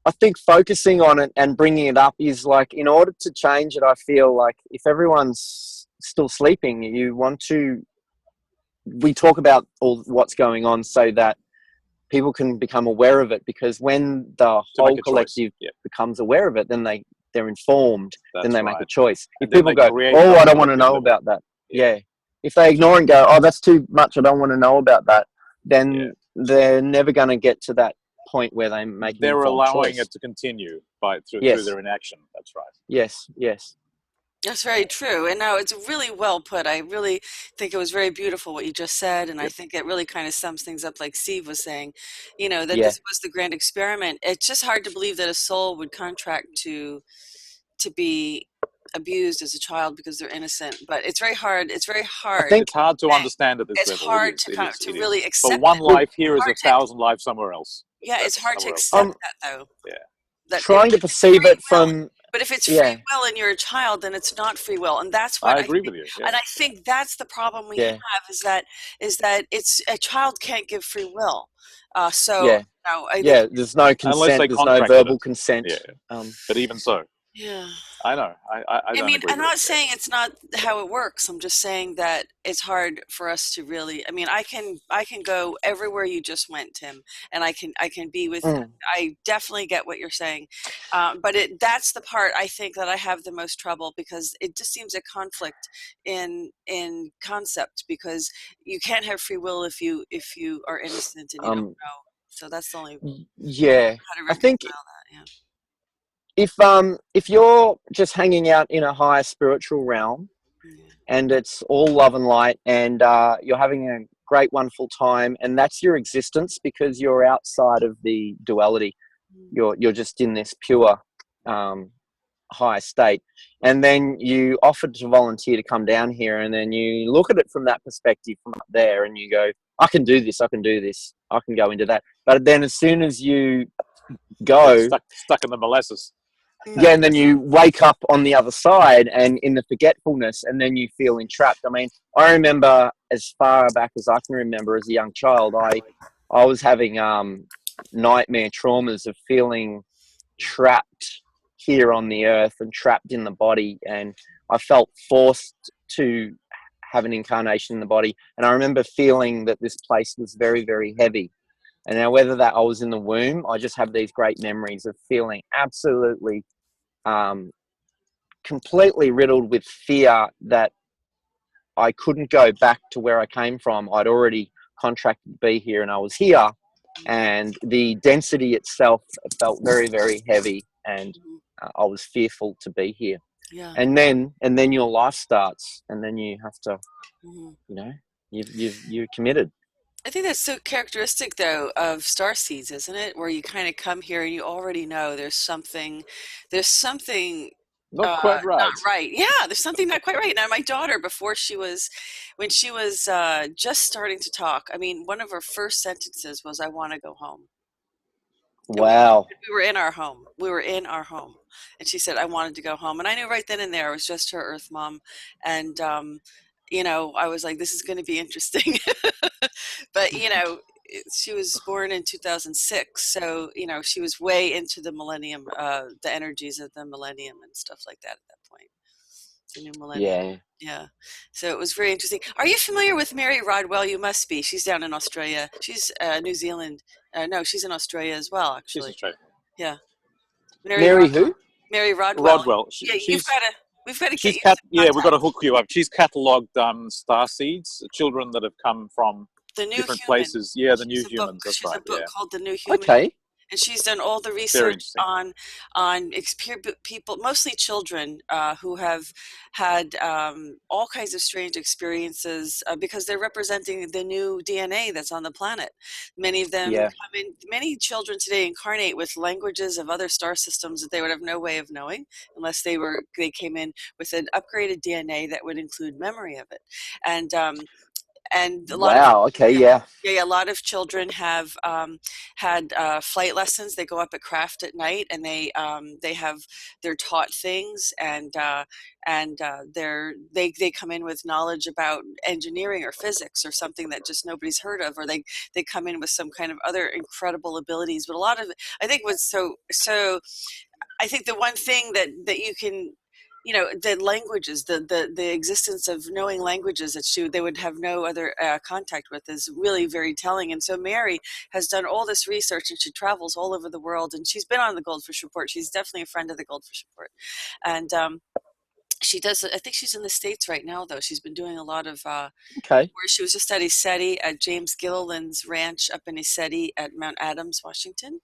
I think focusing on it and bringing it up is like, in order to change it, I feel like if everyone's still sleeping, we talk about all what's going on so that people can become aware of it, because when the whole collective becomes aware of it, then they're informed. Then they make a choice. If people go, I don't want to know about that. Yeah. if they ignore and go, oh, that's too much, I don't want to know about that, then they're never going to get to that point where they make an informed allowing choice. it to continue through their inaction. That's right. Yes. That's very true. And no, it's really well put. I really think it was very beautiful what you just said. And I think it really kind of sums things up, like Steve was saying, that this was the grand experiment. It's just hard to believe that a soul would contract to be abused as a child because they're innocent. But it's very hard. It's very hard. It's hard to understand at this it's level. Hard to really accept. But one life here is 1,000 lives somewhere else. Yeah, it's hard to accept that, though. Yeah. That trying to perceive it from... But if it's free will and you're a child, then it's not free will, and that's what I agree with you. Yeah. And I think that's the problem we have is that it's a child can't give free will. There's no consent. There's no verbal consent. Yeah. But even so. Yeah. I know. I mean, I'm not saying it's not how it works. I'm just saying that it's hard for us to really. I mean, I can go everywhere you just went, Tim, and I can be with. I definitely get what you're saying, but that's the part I think that I have the most trouble, because it just seems a conflict in concept, because you can't have free will if you are innocent and you don't know. So that's the only. I think. If you're just hanging out in a higher spiritual realm and it's all love and light and you're having a great, wonderful time, and that's your existence because you're outside of the duality, you're just in this pure high state, and then you offered to volunteer to come down here, and then you look at it from that perspective from up there and you go, I can do this, I can go into that. But then as soon as you go... Stuck in the molasses. And then you wake up on the other side and in the forgetfulness, and then you feel entrapped. I mean, I remember as far back as I can remember as a young child, I was having nightmare traumas of feeling trapped here on the earth and trapped in the body, and I felt forced to have an incarnation in the body. And I remember feeling that this place was very, very heavy. And now whether that I was in the womb, I just have these great memories of feeling absolutely completely riddled with fear that I couldn't go back to where I came from. I'd already contracted to be here and I was here, and the density itself felt very, very heavy, and I was fearful to be here. And then your life starts, and then you have to, you're committed. I think that's so characteristic, though, of starseeds, isn't it? Where you kind of come here and you already know there's something not quite right. Not right. Yeah, there's something not quite right. Now, my daughter, when she was just starting to talk, I mean, one of her first sentences was, "I want to go home." Wow. We were in our home. And she said, "I wanted to go home." And I knew right then and there it was just her Earth mom. And, I was like, this is going to be interesting. But, she was born in 2006. So, she was way into the millennium, the energies of the millennium and stuff like that at that point. The new millennium. Yeah. So it was very interesting. Are you familiar with Mary Rodwell? You must be. She's down in Australia. She's New Zealand. No, she's in Australia as well, actually. She's Australian. Yeah. Mary who? Mary Rodwell. We've got to get you. We've got to hook you up. She's catalogued star seeds, children that have come from different places. Yeah, the new humans. That's right. She's a book called The New Human. Okay. And she's done all the research on people, mostly children, who have had all kinds of strange experiences because they're representing the new DNA that's on the planet. Many of them, many children today incarnate with languages of other star systems that they would have no way of knowing unless they came in with an upgraded DNA that would include memory of it. And a lot a lot of children have had flight lessons. They go up at craft at night, and they're taught things, and they come in with knowledge about engineering or physics or something that just nobody's heard of, or they come in with some kind of other incredible abilities. But a lot of it, I think, was so. I think the one thing that you can, the languages, the existence of knowing languages that they would have no other contact with is really very telling. And so Mary has done all this research, and she travels all over the world, and she's been on the Goldfish Report. She's definitely a friend of the Goldfish Report. And She does. I think she's in the States right now, though. She's been doing a lot of Okay. where she was just at ESETI at James Gilliland's ranch up in ESETI at Mount Adams, Washington.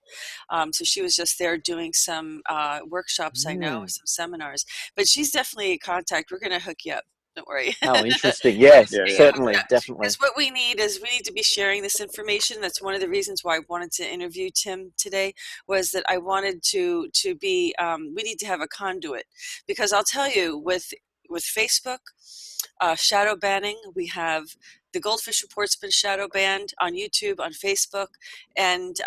So she was just there doing some workshops, I know, some seminars. But she's definitely a contact. We're going to hook you up. Don't worry. Oh, interesting. Yes, Yeah, yeah. certainly, definitely. Because what we need is we need to be sharing this information. That's one of the reasons why I wanted to interview Tim today, was that I wanted to be, we need to have a conduit. Because I'll tell you, with Facebook, shadow banning, we have the Goldfish Report's been shadow banned on YouTube, on Facebook, and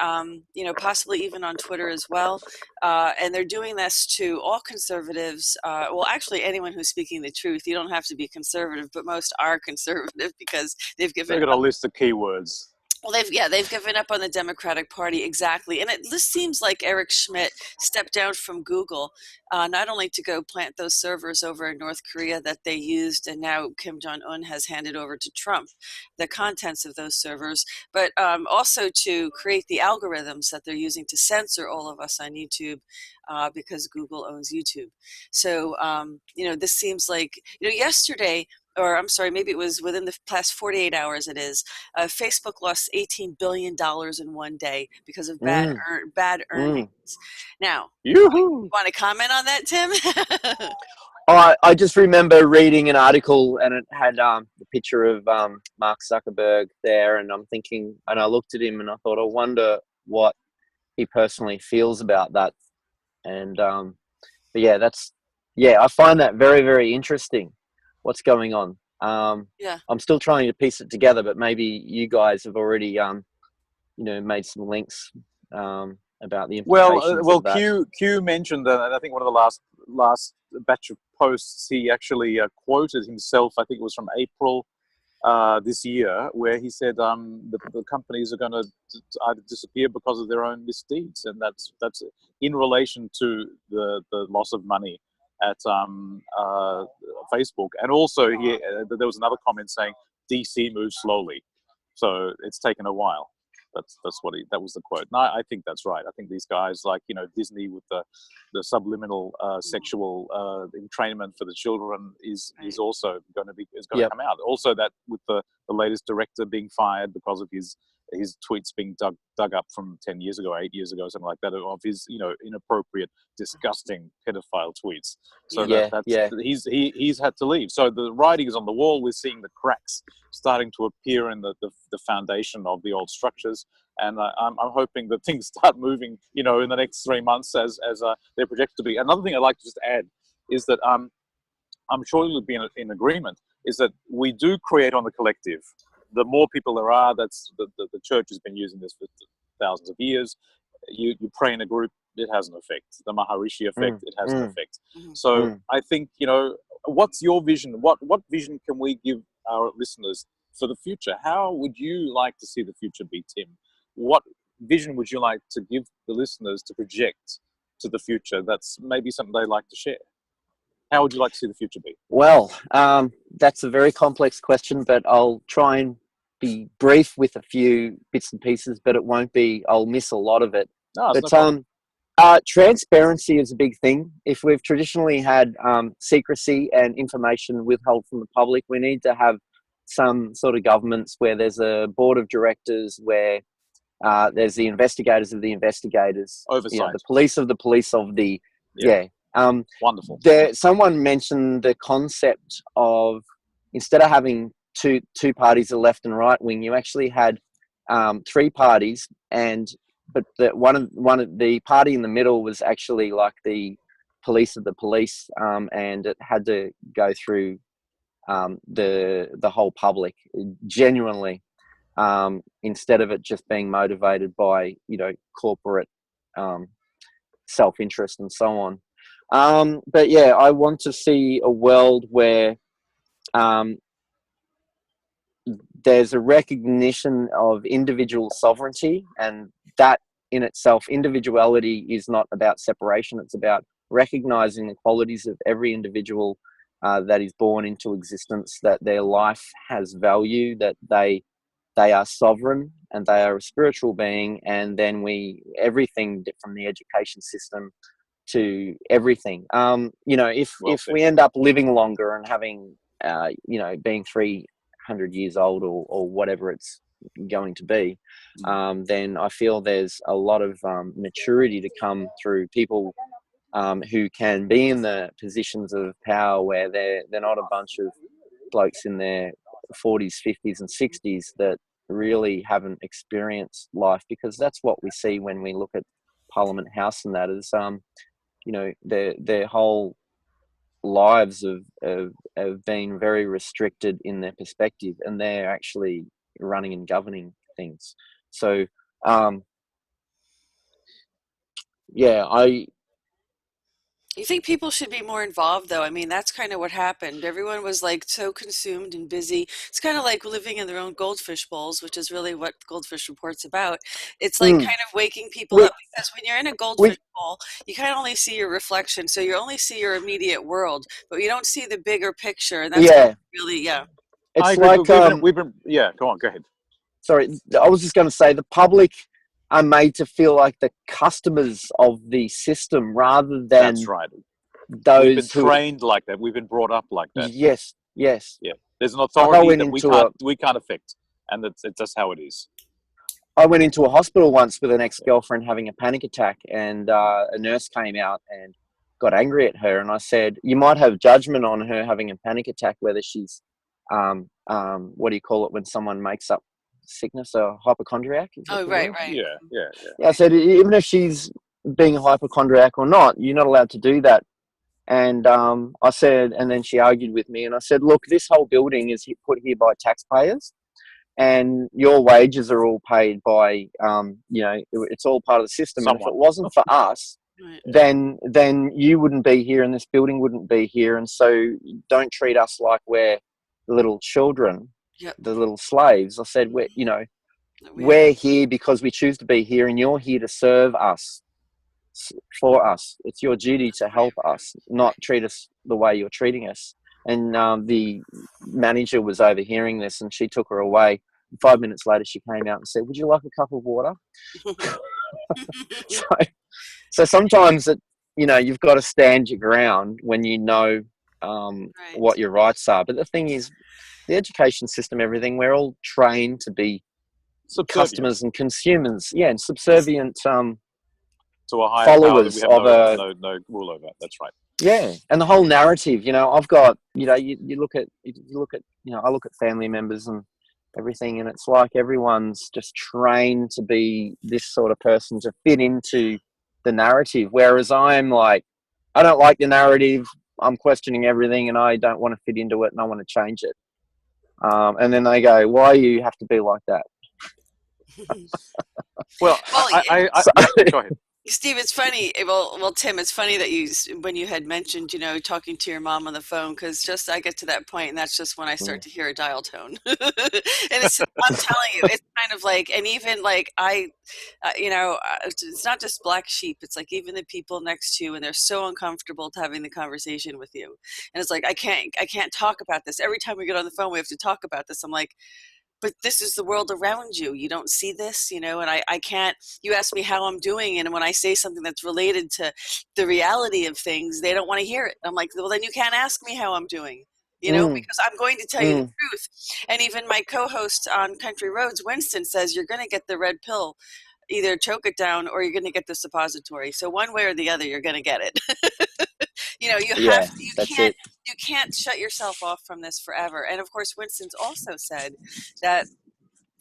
possibly even on Twitter as well. And they're doing this to all conservatives. Well, actually, anyone who's speaking the truth. You don't have to be conservative, but most are conservative because they've given. They've got a list of keywords. Well, they've given up on the Democratic Party, exactly, and this seems like Eric Schmidt stepped down from Google, not only to go plant those servers over in North Korea that they used, and now Kim Jong-un has handed over to Trump the contents of those servers, but also to create the algorithms that they're using to censor all of us on YouTube, because Google owns YouTube. So this seems like yesterday. Or I'm sorry, maybe it was within the past 48 hours. It is. Facebook lost $18 billion in one day because of bad earnings. Now, Yoo-hoo! want to comment on that, Tim? I just remember reading an article, and it had the picture of Mark Zuckerberg there, and I'm thinking, and I looked at him, and I thought, I wonder what he personally feels about that. And but yeah, I find that very, very interesting. What's going on? Yeah. I'm still trying to piece it together, but maybe you guys have already, made some links about the implications well, of that. Q mentioned that. I think one of the last batch of posts, he actually quoted himself. I think it was from April this year, where he said the companies are going to either disappear because of their own misdeeds, and that's in relation to the loss of money at Facebook. And also there was another comment saying DC moves slowly, so it's taken a while. That's that was the quote. And I think that's right. I think these guys, like Disney with the subliminal sexual entrainment for the children is also going to come out. Also, that with the latest director being fired because of his tweets being dug up from 10 years ago, 8 years ago, something like that, of his inappropriate, disgusting pedophile tweets. So he's had to leave. So the writing is on the wall. We're seeing the cracks starting to appear in the foundation of the old structures, and I'm hoping that things start moving in the next 3 months as they're projected to be. Another thing I'd like to just add is that I'm sure you'll be in agreement, is that we do create on the collective. The more people there are, that's the church has been using this for thousands of years. You pray in a group, it has an effect. The Maharishi effect, it has an effect. So I think, what's your vision? What vision can we give our listeners for the future? How would you like to see the future be, Tim? What vision would you like to give the listeners to project to the future? That's maybe something they'd like to share. How would you like to see the future be? Well, that's a very complex question, but I'll try and be brief with a few bits and pieces, but it won't be, I'll miss a lot of it. No, but transparency is a big thing. If we've traditionally had secrecy and information withheld from the public, we need to have some sort of governments where there's a board of directors, where there's the investigators of the investigators, oversight, the police of the police of the wonderful. Someone mentioned the concept of, instead of having two parties, the left and right wing, you actually had three parties, but one of the party in the middle was actually like the police of the police, and it had to go through the whole public genuinely, instead of it just being motivated by corporate self-interest and so on. But yeah, I want to see a world where there's a recognition of individual sovereignty, and that in itself, individuality is not about separation. It's about recognizing the qualities of every individual that is born into existence, that their life has value, that they are sovereign and they are a spiritual being. And then everything from the education system to everything. You know, if we end up living longer and having, you know, being 300 years old or whatever it's going to be, then I feel there's a lot of maturity to come through people who can be in the positions of power where they're not a bunch of blokes in their 40s, 50s and 60s that really haven't experienced life, because that's what we see when we look at Parliament House, and that is, you know, their whole lives have been very restricted in their perspective, and they're actually running and governing things. So You think people should be more involved, though? I mean, that's kind of what happened. Everyone was like so consumed and busy. It's kind of like living in their own goldfish bowls, which is really what Goldfish Report's about. It's like kind of waking people up, because when you're in a goldfish bowl, you kind of only see your reflection, so you only see your immediate world, but you don't see the bigger picture. And that's really, It's like we've been go on, go ahead. Sorry, I was just going to say the public are made to feel like the customers of the system rather than that's right. Those we've been trained like that. We've been brought up like that. Yes. Yeah. There's an authority that we can't affect, and it's just how it is. I went into a hospital once with an ex-girlfriend having a panic attack, and a nurse came out and got angry at her, and I said, "You might have judgment on her having a panic attack, whether she's what do you call it when someone makes up sickness, a hypochondriac?" Right. Yeah. I said, even if she's being a hypochondriac or not, you're not allowed to do that. And I said, and then she argued with me, and I said, look, this whole building is put here by taxpayers, and your wages are all paid by, you know, it's all part of the system. And if it wasn't for us, then you wouldn't be here, and this building wouldn't be here. And so don't treat us like we're the little children, the little slaves. I said, we're here because we choose to be here, and you're here to serve us, for us. It's your duty to help us, not treat us the way you're treating us. And the manager was overhearing this, and she took her away. 5 minutes later, she came out and said, "Would you like a cup of water?" So sometimes you've got to stand your ground when you know what your rights are. But the thing is, the education system, everything, we're all trained to be customers and consumers, and subservient to a higher followers power that we have no rule over. That's right. Yeah, and the whole narrative. I've got you look at I look at family members and everything, and it's like everyone's just trained to be this sort of person to fit into the narrative. Whereas I'm like, I don't like the narrative. I'm questioning everything, and I don't want to fit into it, and I want to change it. And then they go, "Why you have to be like that?" Well, go ahead. Steve, it's funny. Well, Tim, it's funny that when you had mentioned, talking to your mom on the phone, because just I get to that point, and that's just when I start to hear a dial tone. And I'm telling you, it's kind of like, and even like it's not just black sheep. It's like even the people next to you, and they're so uncomfortable to having the conversation with you. And it's like, I can't talk about this. Every time we get on the phone, we have to talk about this. I'm like, but this is the world around you. You don't see this, and I can't, you ask me how I'm doing, and when I say something that's related to the reality of things, they don't want to hear it. I'm like, well, then you can't ask me how I'm doing, because I'm going to tell you the truth. And even my co-host on Country Roads, Winston, says you're going to get the red pill, either choke it down or you're going to get the suppository. So one way or the other, you're going to get it. You can't shut yourself off from this forever. And of course, Winston's also said that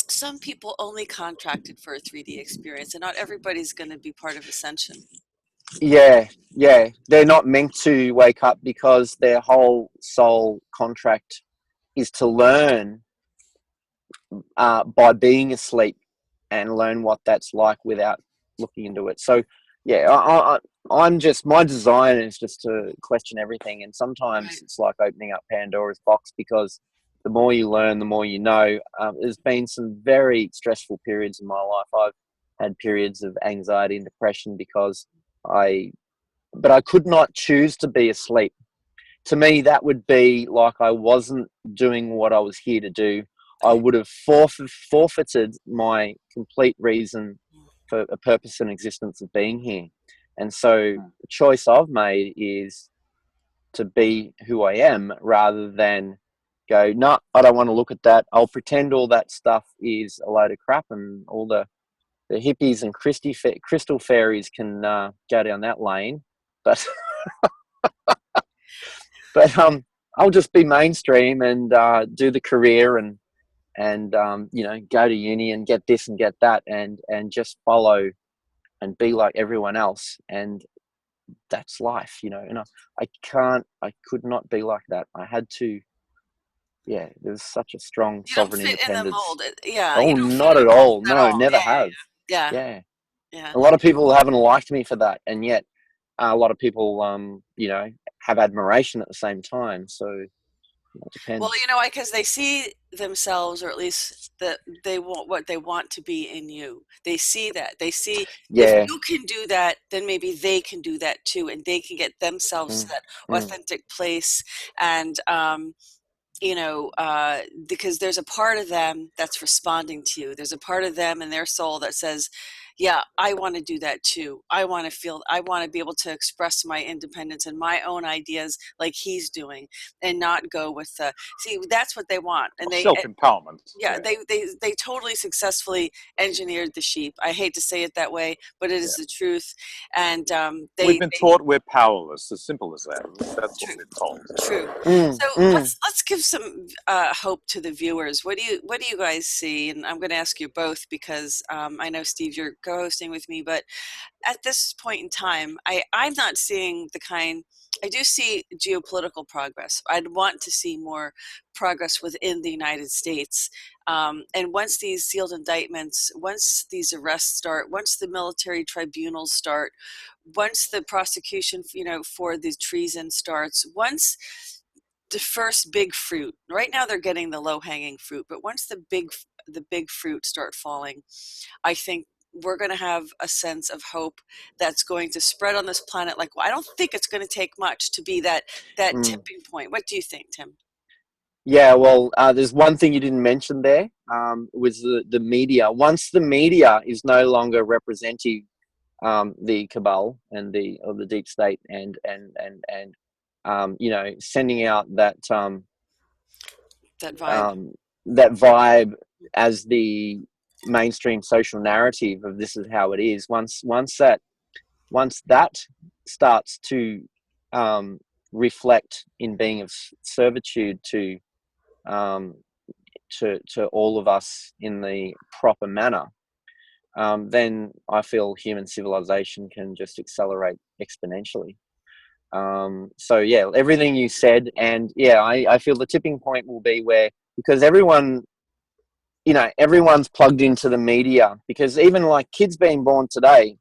some people only contracted for a 3D experience, and not everybody's going to be part of Ascension. Yeah. They're not meant to wake up, because their whole soul contract is to learn by being asleep, and learn what that's like without looking into it. So, I'm just, my design is just to question everything, and sometimes it's like opening up Pandora's box, because the more you learn, the more you know. There's been some very stressful periods in my life. I've had periods of anxiety and depression but I could not choose to be asleep. To me, that would be like I wasn't doing what I was here to do. I would have forfeited my complete reason for a purpose and existence of being here. And so the choice I've made is to be who I am rather than go, no, I don't want to look at that. I'll pretend all that stuff is a load of crap, and all the hippies and crystal fairies can go down that lane. But but I'll just be mainstream and do the career and you know, go to uni and get this and get that, and just follow and be like everyone else. And that's life, you know. And I could not be like that. I had to. Yeah, there's such a strong You don't sovereign fit in the independence. mold. Yeah, Oh, you don't fit not in at the mold all. at No, all. never have. Yeah. Yeah, Yeah. a lot of people haven't liked me for that, and yet a lot of people, you know, have admiration at the same time. So it depends. Well, you know, because they see themselves, or at least that they want what they want to be in you. They see that. They see if Yeah. you can do that, then maybe they can do that too, and they can get themselves to that authentic place. And you know, because there's a part of them that's responding to you. There's a part of them in their soul that says, yeah, I want to do that too. I want to be able to express my independence and my own ideas like he's doing, and not go with the, see, that's what they want. And self-empowerment. Yeah, they totally successfully engineered the sheep. I hate to say it that way, but it is the truth. And we've been taught we're powerless. As simple as that. That's what we're told. True. So let's give some hope to the viewers. What do you guys see? And I'm going to ask you both because I know, Steve, you're co-hosting with me, but at this point in time, I'm not seeing the kind. I do see geopolitical progress. I'd want to see more progress within the United States. And once these sealed indictments, once these arrests start, once the military tribunals start, once the prosecution, you know, for the treason starts, once the first big fruit, right now they're getting the low-hanging fruit, but once the big fruit start falling, I think we're going to have a sense of hope that's going to spread on this planet. Like, well, I don't think it's going to take much to be that tipping point. What do you think, Tim? Yeah, well, there's one thing you didn't mention there, was the media. Once the media is no longer representing the cabal and the deep state, and you know, sending out that that vibe as the mainstream social narrative of this is how it is. Once that starts to reflect in being of servitude to all of us in the proper manner, then I feel human civilization can just accelerate exponentially. So yeah, everything you said, and yeah, I feel the tipping point will be where, because everyone, you know, everyone's plugged into the media, because even like kids being born today,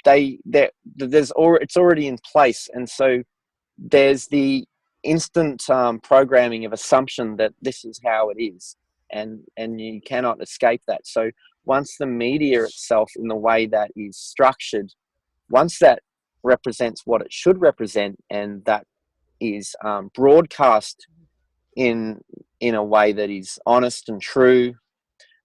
it's already in place, and so there's the instant programming of assumption that this is how it is, and you cannot escape that. So once the media itself, in the way that is structured, once that represents what it should represent, and that is broadcast in a way that is honest and true,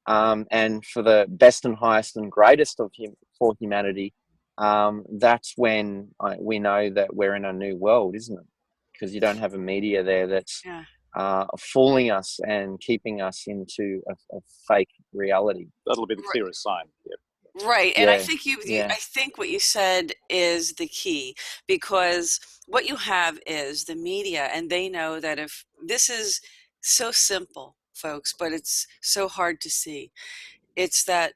and for the best and highest and greatest of for humanity, that's when we know that we're in a new world, isn't it? Because you don't have a media there that's fooling us and keeping us into a fake reality. That'll be the clearest sign. Yep. Right, and I think I think what you said is the key, because what you have is the media, and they know that if this is so simple, folks, but it's so hard to see. It's that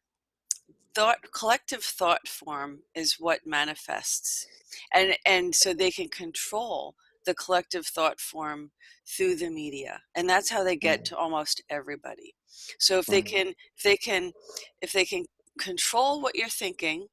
collective thought form is what manifests, and so they can control the collective thought form through the media, and that's how they get to almost everybody. So if they can control what you're thinking,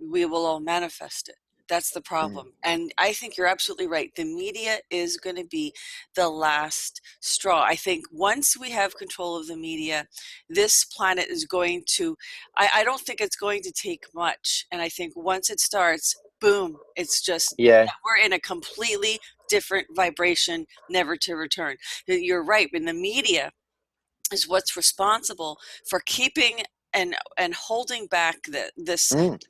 we will all manifest it. That's the problem. And I think you're absolutely right. The media is going to be the last straw. I think once we have control of the media, this planet is going to, I don't think it's going to take much. And I think once it starts, boom, it's just, we're in a completely different vibration, never to return. You're right. In the media is what's responsible for keeping and holding back this And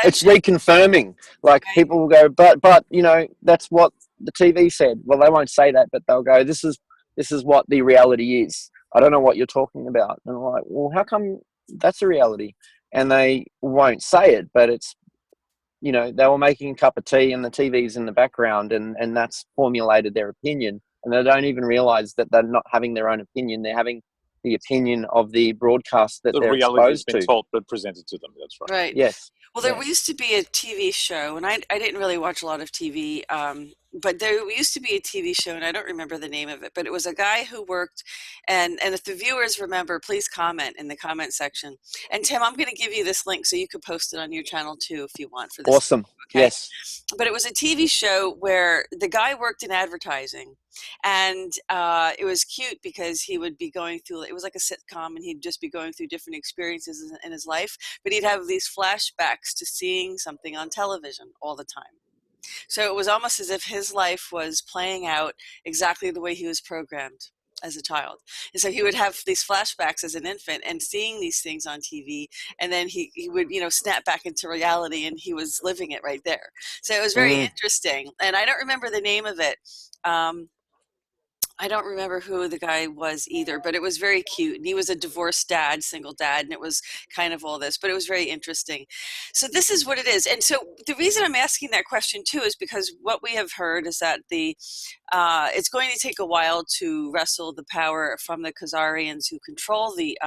it's attention. reconfirming. Like, Right. people will go, but you know, that's what the TV said. Well, they won't say that, but they'll go, this is what the reality is. I don't know what you're talking about. And I'm like, well, how come that's a reality? And they won't say it, but it's, you know, they were making a cup of tea and the TV's in the background, and that's formulated their opinion. And they don't even realize that they're not having their own opinion. They're having the opinion of the broadcast that The they're reality has exposed been to. told but presented to them. That's right. Right. Yes. Well, there Yes. used to be a TV show, and I didn't really watch a lot of TV, but there used to be a TV show, and I don't remember the name of it, but it was a guy who worked, and if the viewers remember, please comment in the comment section. And Tim, I'm going to give you this link so you could post it on your channel too if you want for this. Awesome. Okay. Yes. But it was a TV show where the guy worked in advertising, and it was cute because he would be going through, it was like a sitcom, and he'd just be going through different experiences in his life, but he'd have these flashbacks to seeing something on television all the time. So it was almost as if his life was playing out exactly the way he was programmed as a child. And so he would have these flashbacks as an infant and seeing these things on TV, and then he would, you know, snap back into reality, and he was living it right there. So it was very interesting. And I don't remember the name of it. I don't remember who the guy was either, but it was very cute. And he was a divorced dad, single dad, and it was kind of all this, but it was very interesting. So this is what it is. And so the reason I'm asking that question too is because what we have heard is that it's going to take a while to wrestle the power from the Khazarians who control the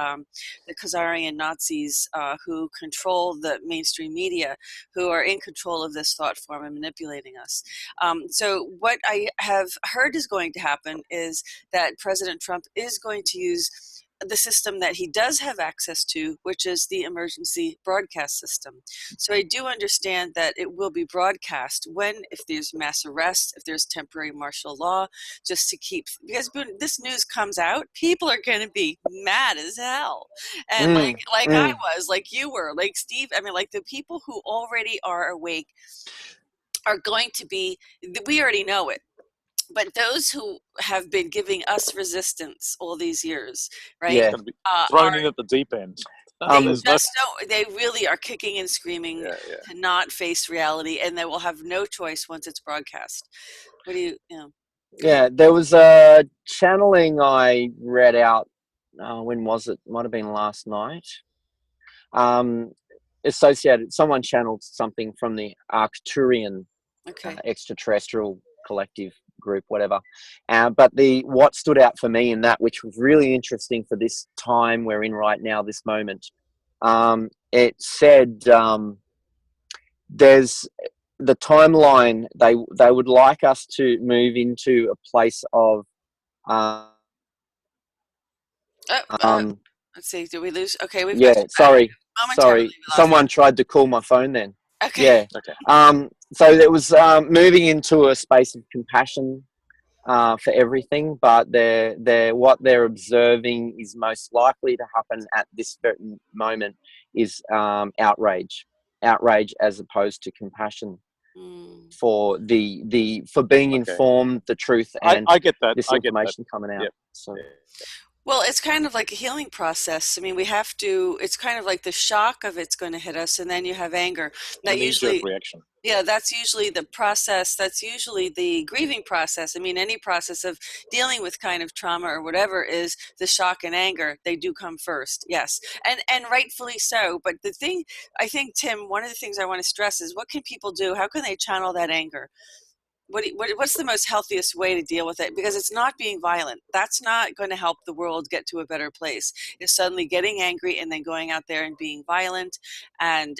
Khazarian Nazis who control the mainstream media, who are in control of this thought form and manipulating us. So what I have heard is going to happen is that President Trump is going to use the system that he does have access to, which is the emergency broadcast system. So I do understand that it will be broadcast if there's mass arrest, if there's temporary martial law, just to keep, because when this news comes out, people are going to be mad as hell. And like I was, like you were, like Steve, I mean, like the people who already are awake are going to be, we already know it. But those who have been giving us resistance all these years, right? Yeah. Going to be thrown in at the deep end. They really are kicking and screaming to not face reality, and they will have no choice once it's broadcast. What do you know? Yeah, there was a channeling I read out. When was it? Might have been last night. Someone channeled something from the Arcturian extraterrestrial collective group, whatever. But what stood out for me in that, which was really interesting for this time we're in right now, this moment, it said there's the timeline. They would like us to move into a place of let's see, did we lose? Okay, we've got sorry. Someone it. tried to call my phone then. Okay. Yeah. Okay. So it was moving into a space of compassion for everything, but what they're observing is most likely to happen at this certain moment is outrage as opposed to compassion for for being informed, the truth, and I get that. This information coming out. Yep. So. Well, it's kind of like a healing process. I mean, it's kind of like the shock of it's going to hit us, and then you have anger. That usually, reaction. Yeah, that's usually the process. That's usually the grieving process. I mean, any process of dealing with kind of trauma or whatever is the shock and anger. They do come first, yes, and rightfully so. But the thing, I think, Tim, one of the things I want to stress is, what can people do? How can they channel that anger? What's the most healthiest way to deal with it? Because it's not being violent. That's not going to help the world get to a better place. It's suddenly getting angry and then going out there and being violent and,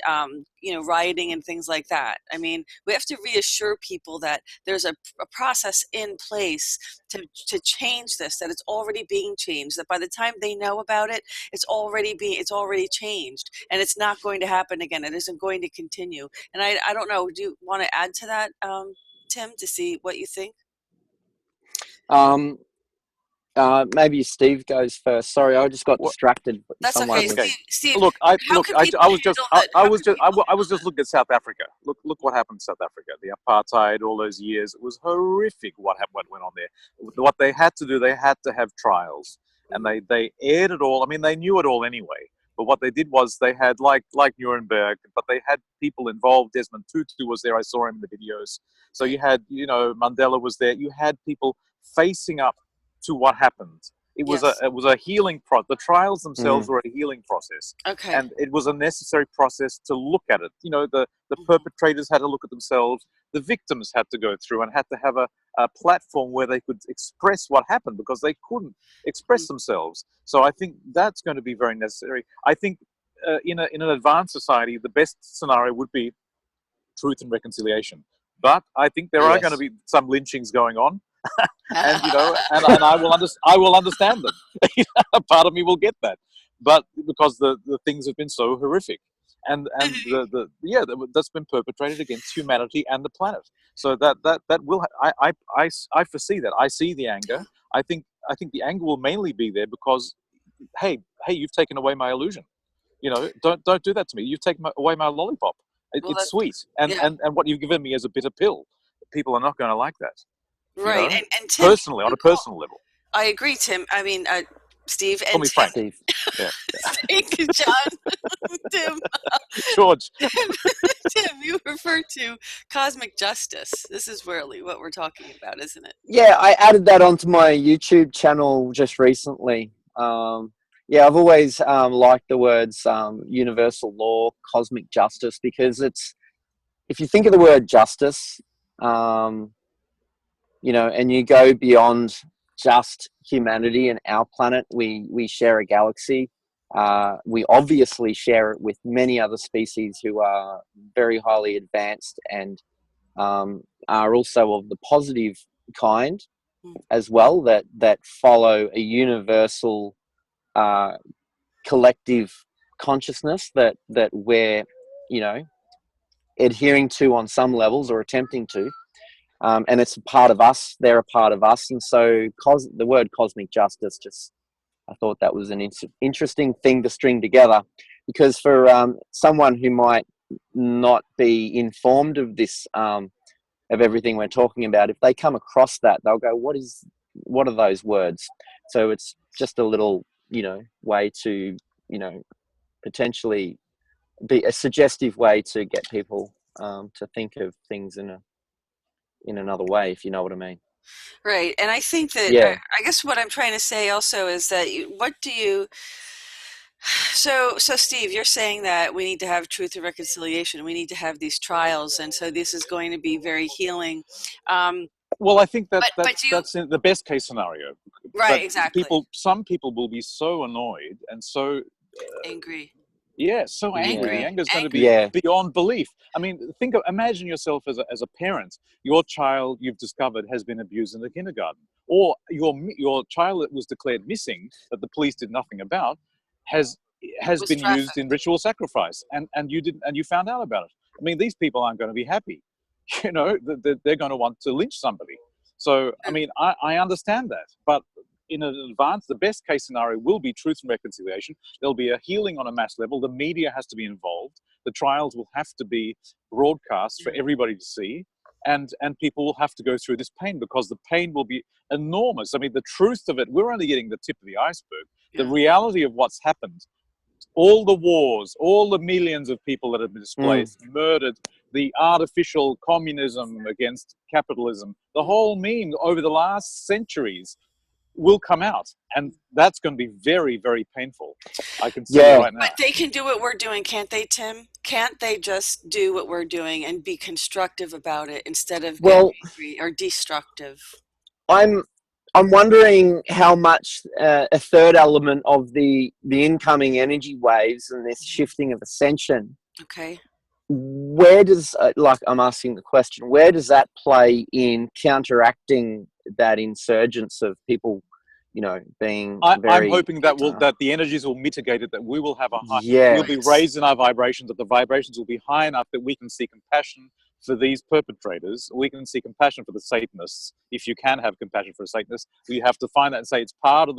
rioting and things like that. I mean, we have to reassure people that there's a process in place to change this, that it's already being changed, that by the time they know about it, it's already changed, and it's not going to happen again. It isn't going to continue. And I don't know, do you want to add to that, Tim, to see what you think? Maybe Steve goes first. Sorry, I just got distracted. That's okay. Steve, look, I was just looking at South Africa. Look what happened in South Africa. The apartheid, all those years, it was horrific. What went on there? What they had to do, they had to have trials, and they aired it all. I mean, they knew it all anyway. But what they did was they had like Nuremberg, but they had people involved. Desmond Tutu was there. I saw him in the videos. So you had, Mandela was there. You had people facing up to what happened. It was a healing process. The trials themselves were a healing process. Okay. And it was a necessary process to look at it. The perpetrators had to look at themselves. The victims had to go through and had to have a platform where they could express what happened, because they couldn't express themselves. So I think that's going to be very necessary. I think in an advanced society, the best scenario would be truth and reconciliation. But I think there are going to be some lynchings going on. And and I will understand them. Part of me will get that, but because the things have been so horrific, and that's been perpetrated against humanity and the planet. So that will I foresee that. I see the anger. I think the anger will mainly be there because, hey, you've taken away my illusion. Don't do that to me. You've taken away my lollipop. It's sweet, and what you've given me is a bitter pill. People are not going to like that. Right, and Tim, personally, on a personal level. I agree, Tim. I mean, Steve and Call me Tim. Frank. Steve. Yeah. Thank you, John. Tim. George. Tim, you refer to cosmic justice. This is really what we're talking about, isn't it? Yeah, I added that onto my YouTube channel just recently. I've always liked the words universal law, cosmic justice, because if you think of the word justice, and you go beyond just humanity and our planet, we share a galaxy. We obviously share it with many other species who are very highly advanced and are also of the positive kind as well, that follow a universal collective consciousness that we're adhering to on some levels, or attempting to. And it's a part of us. They're a part of us. And so the word cosmic justice, I thought that was an interesting thing to string together, because for someone who might not be informed of this, of everything we're talking about, if they come across that, they'll go, what are those words? So it's just a little, way to, potentially be a suggestive way to get people to think of things in another way, if you know what I mean. Right, and I think that I guess what I'm trying to say also is that so Steve, you're saying that we need to have truth and reconciliation. We need to have these trials, and so this is going to be very healing. Well, I think that's in the best case scenario. Right, but exactly. Some people will be so annoyed and so angry. Yeah, so angry. The anger is going to be beyond belief. I mean, imagine yourself as a parent. Your child, you've discovered, has been abused in the kindergarten, or your child that was declared missing, that the police did nothing about, has been used in ritual sacrifice, and you found out about it. I mean, these people aren't going to be happy. They're going to want to lynch somebody. So, I mean, I understand that, but in advance, the best case scenario will be truth and reconciliation. There'll be a healing on a mass level. The media has to be involved. The trials will have to be broadcast for everybody to see. And people will have to go through this pain, because the pain will be enormous. I mean, the truth of it, we're only getting the tip of the iceberg. The reality of what's happened, all the wars, all the millions of people that have been displaced, murdered, the artificial communism against capitalism, the whole meme over the last centuries will come out, and that's going to be very, very painful. I can see it right now. But they can do what we're doing, can't they, Tim? Can't they just do what we're doing and be constructive about it instead of being angry or destructive? I'm wondering how much a third element of the incoming energy waves and this shifting of ascension. Okay. Where does I'm asking the question, where does that play in counteracting that insurgence of people, being very... I'm hoping that the energies will mitigate it, that we will have a high... We'll be raised in our vibrations, that the vibrations will be high enough that we can see compassion for these perpetrators. We can see compassion for the Satanists. If you can have compassion for a Satanist, you have to find that and say it's part of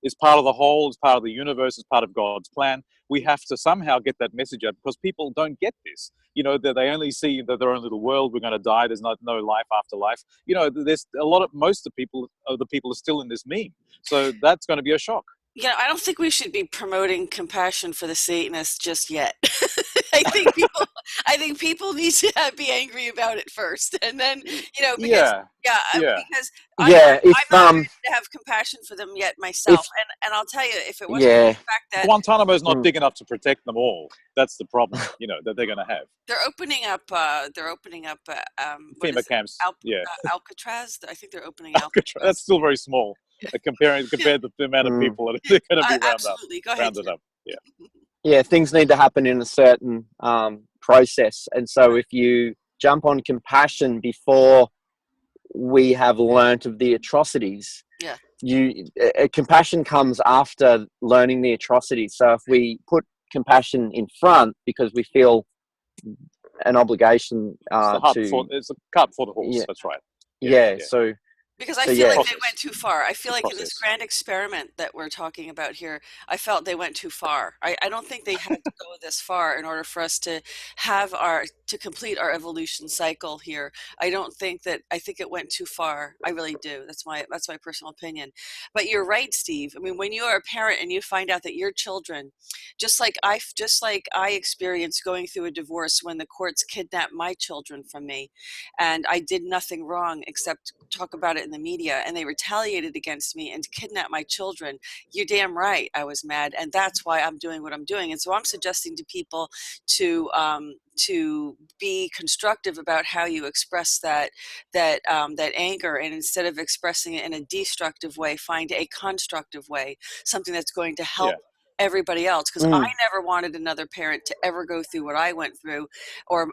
it's part of the whole, it's part of the universe, it's part of God's plan. We have to somehow get that message out, because people don't get this. That they only see their own little world. We're going to die. There's no life after life. There's most of the people are still in this meme. So that's going to be a shock. I don't think we should be promoting compassion for the Satanists just yet. I think people, I think people need to be angry about it first, and then because Yeah, yeah, because Yeah, if I'm not ready to have compassion for them yet myself, if and I'll tell you, if it wasn't for yeah, the fact that Guantanamo is not mm, big enough to protect them all. That's the problem, that they're going to have. they're opening up, what FEMA is it, camps. Yeah, Alcatraz? I think they're opening that's Alcatraz. still very small compared Yeah, to the amount of mm, people that are going to be absolutely. Go ahead, rounded Tim. up. Yeah, yeah, things need to happen in a certain process, and so Right. if you jump on compassion before we have learnt of the atrocities, Yeah. compassion comes after learning the atrocities. So if we put compassion in front because we feel an obligation to, it's the cart before the horse. yeah, That's right. Yeah, yeah. yeah. Because I So feel yeah, like they went Process. too far. I feel It's a like in this process. grand experiment that we're talking about here, I felt they went too far. I don't think they had to go this far in order for us to to complete our evolution cycle here. I think it went too far. I really do. That's my personal opinion. But you're right, Steve. I mean, when you are a parent and you find out that your children, just like I experienced going through a divorce when the courts kidnapped my children from me, and I did nothing wrong except talk about it in the media, and they retaliated against me and kidnapped my children. You're damn right I was mad, and that's why I'm doing what I'm doing. And so I'm suggesting to people to be constructive about how you express that anger, and instead of expressing it in a destructive way, find a constructive way, something that's going to help Yeah, everybody else, because I mm, never wanted another parent to ever go through what I went through, or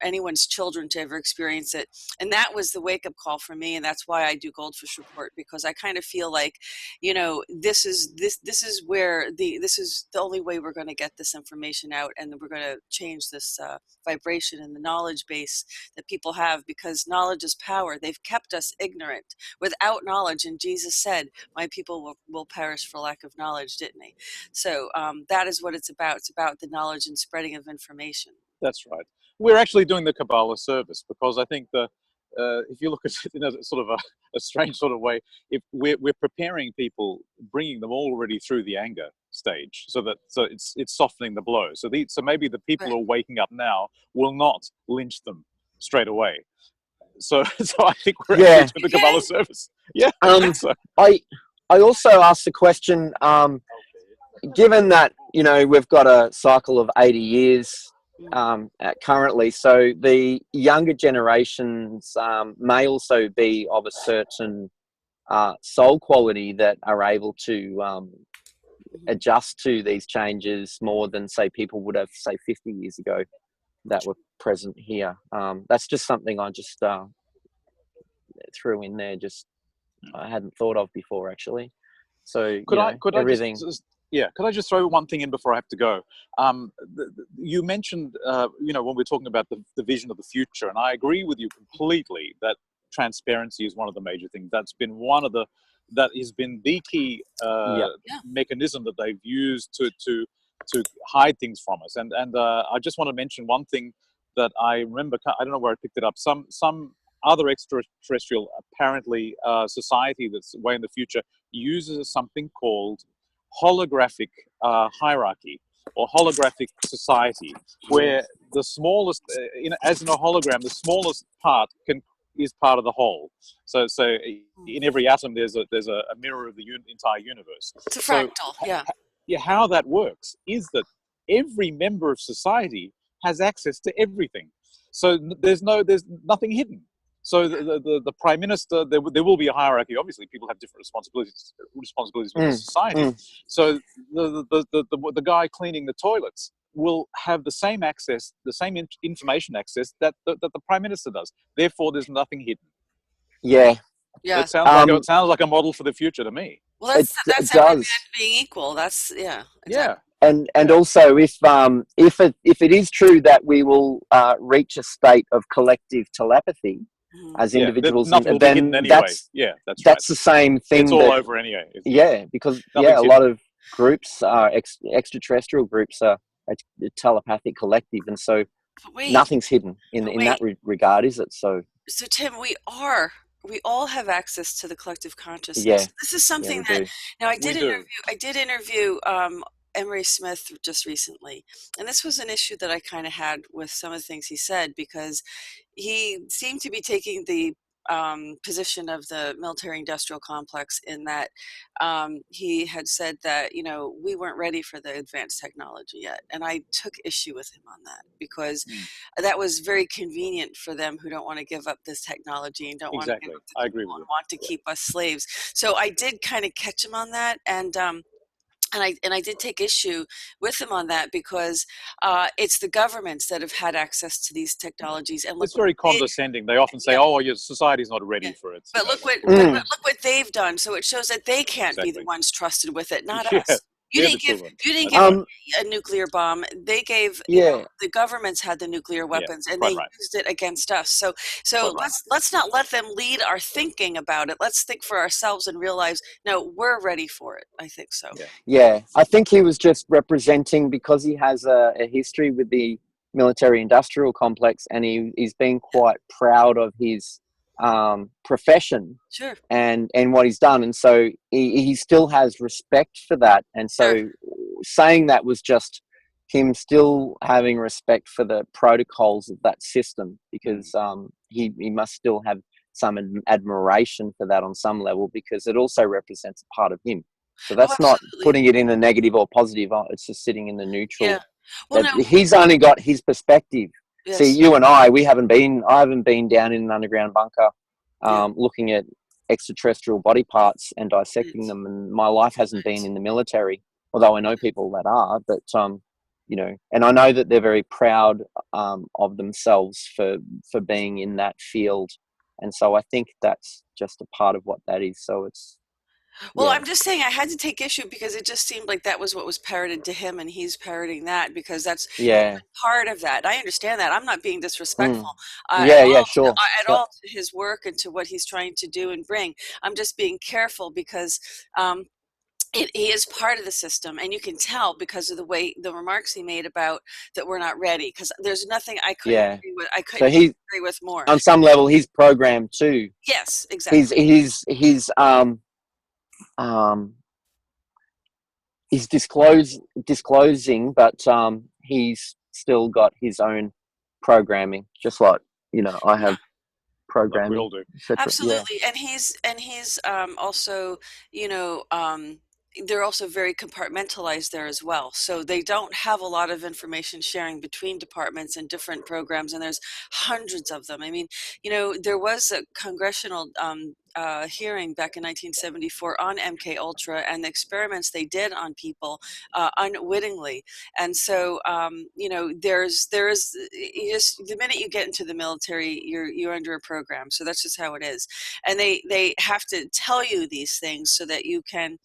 anyone's children to ever experience it. And that was the wake up call for me, and that's why I do Goldfish Report, because I kind of feel like, this is where this is the only way we're going to get this information out, and we're going to change this vibration and the knowledge base that people have, because knowledge is power. They've kept us ignorant without knowledge, and Jesus said, "My people will perish for lack of knowledge," didn't he? So that is what it's about. It's about the knowledge and spreading of information. that's right. We're actually doing the Kabbalah service because I think if you look at it in a sort of a strange sort of way, if we're preparing people, bringing them already through the anger stage, so it's softening the blow. So maybe the people Right. who are waking up now will not lynch them straight away. So I think we're actually yeah. doing You the Kabbalah kidding? service. Yeah, I think Um, so. I also asked the question. Given that we've got a cycle of 80 years currently, so the younger generations may also be of a certain soul quality that are able to Mhm. adjust to these changes more than, say, people would have, say, 50 years ago that were present here. That's just something I just threw in there, just I hadn't thought of before, actually. So, Could I everything. could I just throw one thing in before I have to go? You mentioned, when we're talking about the vision of the future, and I agree with you completely that transparency is one of the major things. That has been the key Yeah. Yeah. mechanism that they've used to hide things from us. And I just want to mention one thing that I remember. I don't know where I picked it up. Some other extraterrestrial, apparently, society that's way in the future uses something called holographic hierarchy or holographic society, where the smallest, as in a hologram, the smallest part is part of the whole. So in every atom, there's a mirror of the entire universe. It's a So fractal. Yeah. yeah, how that works is that every member of society has access to everything. So there's nothing hidden. So the prime minister, there will be a hierarchy. Obviously, people have different responsibilities within Mm, society. mm. So the guy cleaning the toilets will have the same access, the same information access that the prime minister does. Therefore, there's nothing hidden. Yeah. Yeah. It sounds like a model for the future to me. Well, It that's every man does. being equal. That's yeah. Yeah, Exactly. And yeah, also, if it is true that we will reach a state of collective telepathy Mhm. as yeah. individuals, and Nothing will be hidden then anyway. Yeah, that's right. that's the same It's thing all that, over anyway. yeah, because a Nothing's lot hidden. of groups are extraterrestrial groups are a telepathic collective, and so But wait, nothing's hidden in but that wait. regard, is it? So So Tim, we are we all have access to the collective consciousness. Yeah. This is something we that do. now We do. I did interview Emery Smith just recently, and this was an issue that I kind of had with some of the things he said, because he seemed to be taking the position of the military-industrial complex, in that he had said that, you know, we weren't ready for the advanced technology yet, and I took issue with him on that, because that was very convenient for them who don't want to give up this technology and don't want to give Exactly. up the I agree people with and you. want to keep us slaves. So I did kind of catch him on that, and I did take issue with them on that, because it's the governments that have had access to these technologies, and look It's what very they, condescending. They often say, yeah, "Oh, your society's not yeah. ready for it." You But know, look that what sort of thing. look what they've done. So it shows that they can't be the Exactly. ones trusted with it, not Yeah, us. You they're the didn't give children. you didn't That's give right. a nuclear bomb. They gave, you know, Yeah. the governments had the nuclear Yeah, weapons, and quite they right. used it against us. So Quite right. let's not let them lead our thinking about it. Let's think for ourselves and realize, no, we're ready for it. I think so. Yeah. Yeah, I think he was just representing, because he has a history with the military-industrial complex, and he's been quite proud of his profession Sure. and what he's done, and so he still has respect for that. And Sure. so saying that was just him still having respect for the protocols of that system, because he must still have some admiration for that on some level, because it also represents a part of him. So Oh, that's not absolutely. putting it in a negative or positive. It's just sitting in the neutral. Yeah. Well, no. He's only got his perspective. See, Yes. you and I haven't been down in an underground bunker Yeah. looking at extraterrestrial body parts and dissecting Right. them, and my life hasn't been Right. in the military, although I know people that are. But you know, and I know that they're very proud of themselves for being in that field, and so I think that's just a part of what that is. So it's, Well, yeah. I'm just saying I had to take issue, because it just seemed like that was what was parroted to him, and he's parroting that, because that's Yeah. part of that. I understand that. I'm not being disrespectful Yeah, yeah, sure. at all to his work and to what he's trying to do and bring. I'm just being careful, because he is part of the system, and you can tell because of the remarks he made about that we're not ready. Because there's nothing I couldn't Yeah. agree with. I So couldn't he's, agree with more. on some level, he's programmed too. Yes, exactly. He's disclosing, but he's still got his own programming, just like, you know, I have Like we programming, all do. etc. Yeah. Absolutely, and he's also, you know, they're also very compartmentalized there as well. So they don't have a lot of information sharing between departments and different programs, and there's hundreds of them. I mean, you know, there was a congressional hearing back in 1974 on MK Ultra and the experiments they did on people unwittingly. And so, you know, there is you just, the minute you get into the military, you're under a program. So that's just how it is. And they have to tell you these things so that you can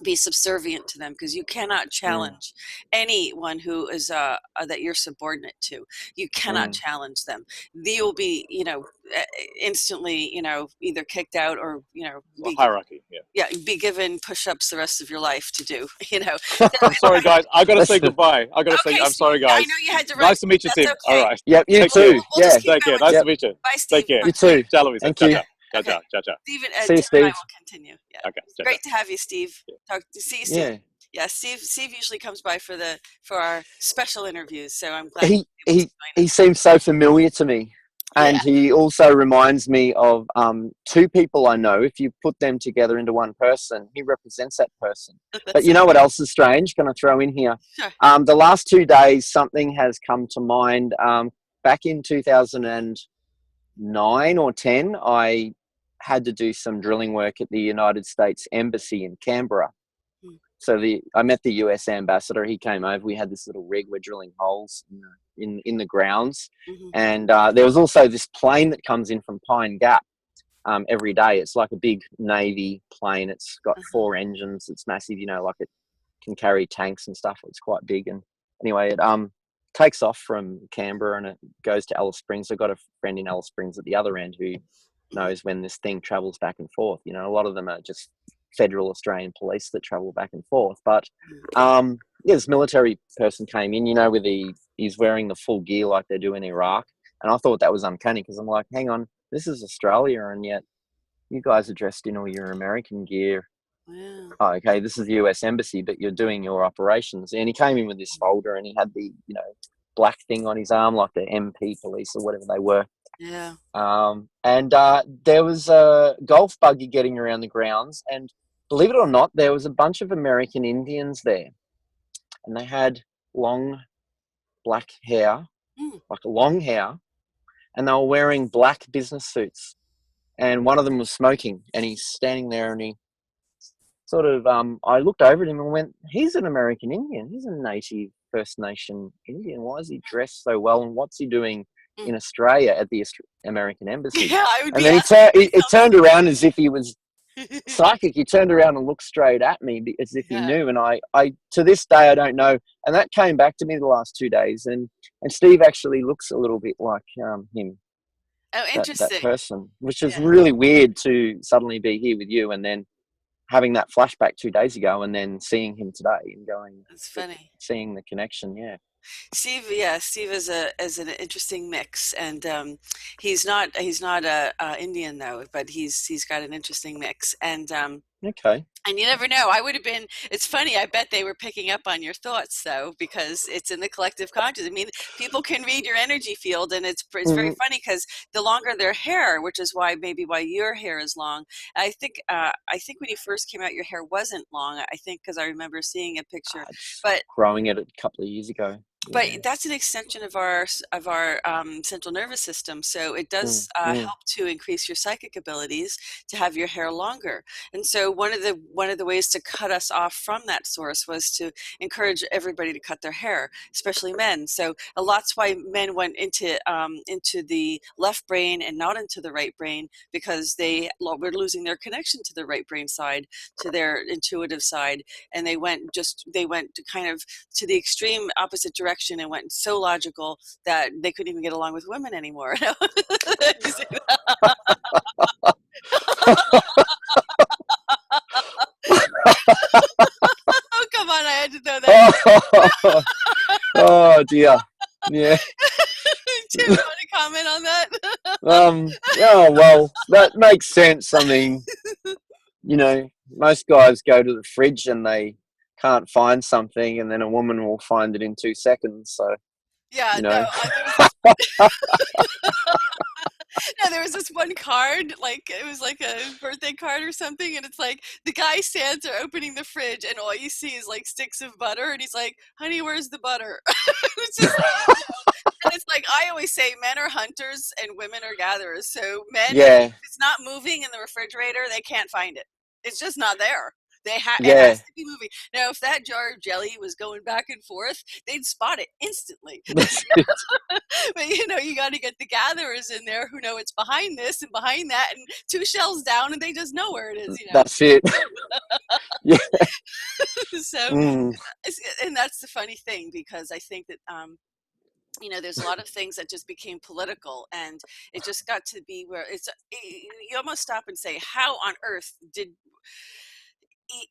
be subservient to them, because you cannot challenge anyone who is that you're subordinate to. You cannot challenge them. They will be, you know, instantly, you know, either kicked out or, you know, It's a hierarchy. Yeah. be given push-ups the rest of your life to do. You know. I'm sorry, guys. I got to say Listen. goodbye. I got to say, Okay, I'm sorry, Steve, guys. I know you had to run. Nice to meet you, That's Tim. okay. All right. Yep, you Take too. care. We'll just keep Yeah. Take care. going. Nice to meet you. Bye, Steve. Take care. You too. Ciao, Louisa. Thank Ciao, you. ciao. Ciao, Okay. ciao. Ciao, ciao. Steve See you, and Tim and I Steve. will continue. Yeah. Okay. Ciao, Great ciao. to have you, Steve. See you soon. Yeah. Yeah, Steve usually comes by for our special interviews, so I'm glad He he was able to join he us. seems so familiar to me, and Yeah. he also reminds me of two people I know. If you put them together into one person, he represents that person. But you know what else is strange? Can I throw in here? Sure. The last 2 days, something has come to mind. Back in 2009 or 10, I had to do some drilling work at the United States Embassy in Canberra. So I met the US ambassador. He came over. We had this little rig. We're drilling holes in the grounds, and there was also this plane that comes in from Pine Gap every day. It's like a big Navy plane. It's got 4 engines. It's massive. You know, like it can carry tanks and stuff. It's quite big. And anyway, it takes off from Canberra and it goes to Alice Springs. I've got a friend in Alice Springs at the other end who knows when this thing travels back and forth. You know, a lot of them are just federal Australian police that travel back and forth. But yeah, this military person came in, you know, he's wearing the full gear like they do in Iraq. And I thought that was uncanny, because I'm like, hang on, this is Australia, and yet you guys are dressed in all your American gear. Yeah. Oh, okay, this is the US Embassy, but you're doing your operations. And he came in with this folder, and he had the, black thing on his arm, like the MP police or whatever they were. Yeah. And there was a golf buggy getting around the grounds, and believe it or not, there was a bunch of American Indians there, and they had long black hair, like long hair, and they were wearing black business suits. And one of them was smoking, and he's standing there, and he sort of, I looked over at him and went, he's an American Indian. He's a native First Nation Indian. Why is he dressed so well? And what's he doing in Australia at the American Embassy? Yeah, I would and be then he turned around as if he was psychic. He turned around and looked straight at me as if he knew. And I to this day, I don't know. And that came back to me the last 2 days. And Steve actually looks a little bit like him. Oh, interesting. That person, which is really weird to suddenly be here with you and then having that flashback 2 days ago and then seeing him today and going, that's funny. Seeing the connection. Yeah. Steve is an interesting mix, and he's not a Indian though, but he's got an interesting mix, and okay. And you never know. I would have been. It's funny. I bet they were picking up on your thoughts though, because it's in the collective conscious. I mean, people can read your energy field, and it's very funny because the longer their hair, which is why your hair is long. I think when you first came out, your hair wasn't long. I think because I remember seeing a picture, but growing it a couple of years ago. But that's an extension of our central nervous system, so it does help to increase your psychic abilities to have your hair longer. And so one of the ways to cut us off from that source was to encourage everybody to cut their hair, especially men. So a lot's why men went into the left brain and not into the right brain, because they were losing their connection to the right brain side, to their intuitive side, and they went to kind of to the extreme opposite direction and went so logical that they couldn't even get along with women anymore. Oh, come on, I had to know that. Oh dear. Yeah. Do you want to comment on that? Yeah, well, that makes sense. I mean, most guys go to the fridge and they can't find something, and then a woman will find it in 2 seconds. So, no, there was this one card, like it was like a birthday card or something, and it's like the guy stands there opening the fridge, and all you see is like sticks of butter, and he's like, "Honey, where's the butter?" It's just like, and it's like I always say, men are hunters and women are gatherers. So men, if it's not moving in the refrigerator, they can't find it. It's just not there. It has to be moving. Now, if that jar of jelly was going back and forth, they'd spot it instantly. But you got to get the gatherers in there who know it's behind this and behind that, and 2 shelves down, and they just know where it is. That's it. Yeah. So, and that's the funny thing, because I think that there's a lot of things that just became political, and it just got to be where you almost stop and say, how on earth did.